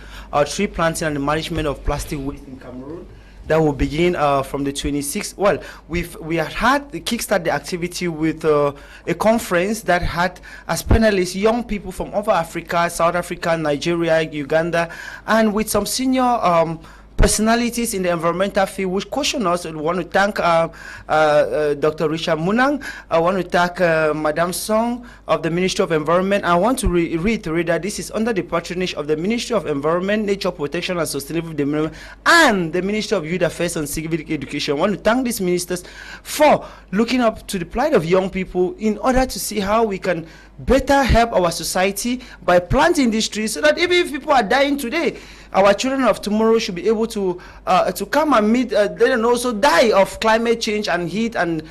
tree planting and the management of plastic waste in Cameroon. That will begin from the 26th. Well, we have had the kickstart the activity with a conference that had as panelists young people from over Africa, South Africa, Nigeria, Uganda, and with some senior personalities in the environmental field which caution us. I want to thank Dr. Richard Munang. I want to thank Madame Song of the Ministry of Environment. I want to reiterate that this is under the patronage of the Ministry of Environment, Nature Protection and Sustainable Development and the Ministry of Youth Affairs and Civic Education. I want to thank these ministers for looking up to the plight of young people in order to see how we can better help our society by planting these trees so that even if people are dying today, our children of tomorrow should be able to come and meet, then also die of climate change and heat and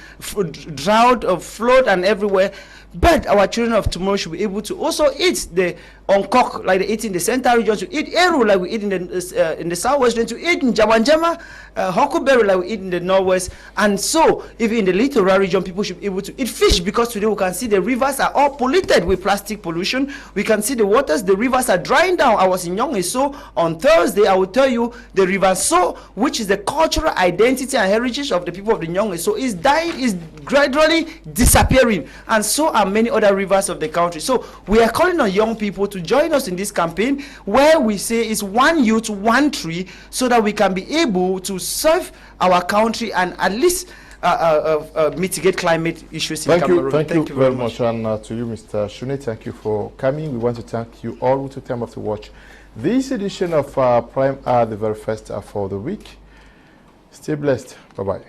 drought, of flood and everywhere. But our children of tomorrow should be able to also eat the onkok like they eat in the central region, to eat eru like we eat in the southwest region, to eat in jawanjama, huckleberry like we eat in the northwest. And so, even in the littoral region, people should be able to eat fish, because today we can see the rivers are all polluted with plastic pollution. We can see the waters, the rivers are drying down. I was in Yonge So on Thursday. I will tell you the river So, which is the cultural identity and heritage of the people of the Yonge So, is dying, is gradually disappearing, and so are many other rivers of the country. So we are calling on young people to join us in this campaign, where we say it's one youth, one tree, so that we can be able to serve our country and at least mitigate climate issues in Cameroon. Thank you very much. And to you, Mr. Shune, thank you for coming. We want to thank you all who took time off to watch this edition of Prime Hour, the very first for the week. Stay blessed. Bye-bye.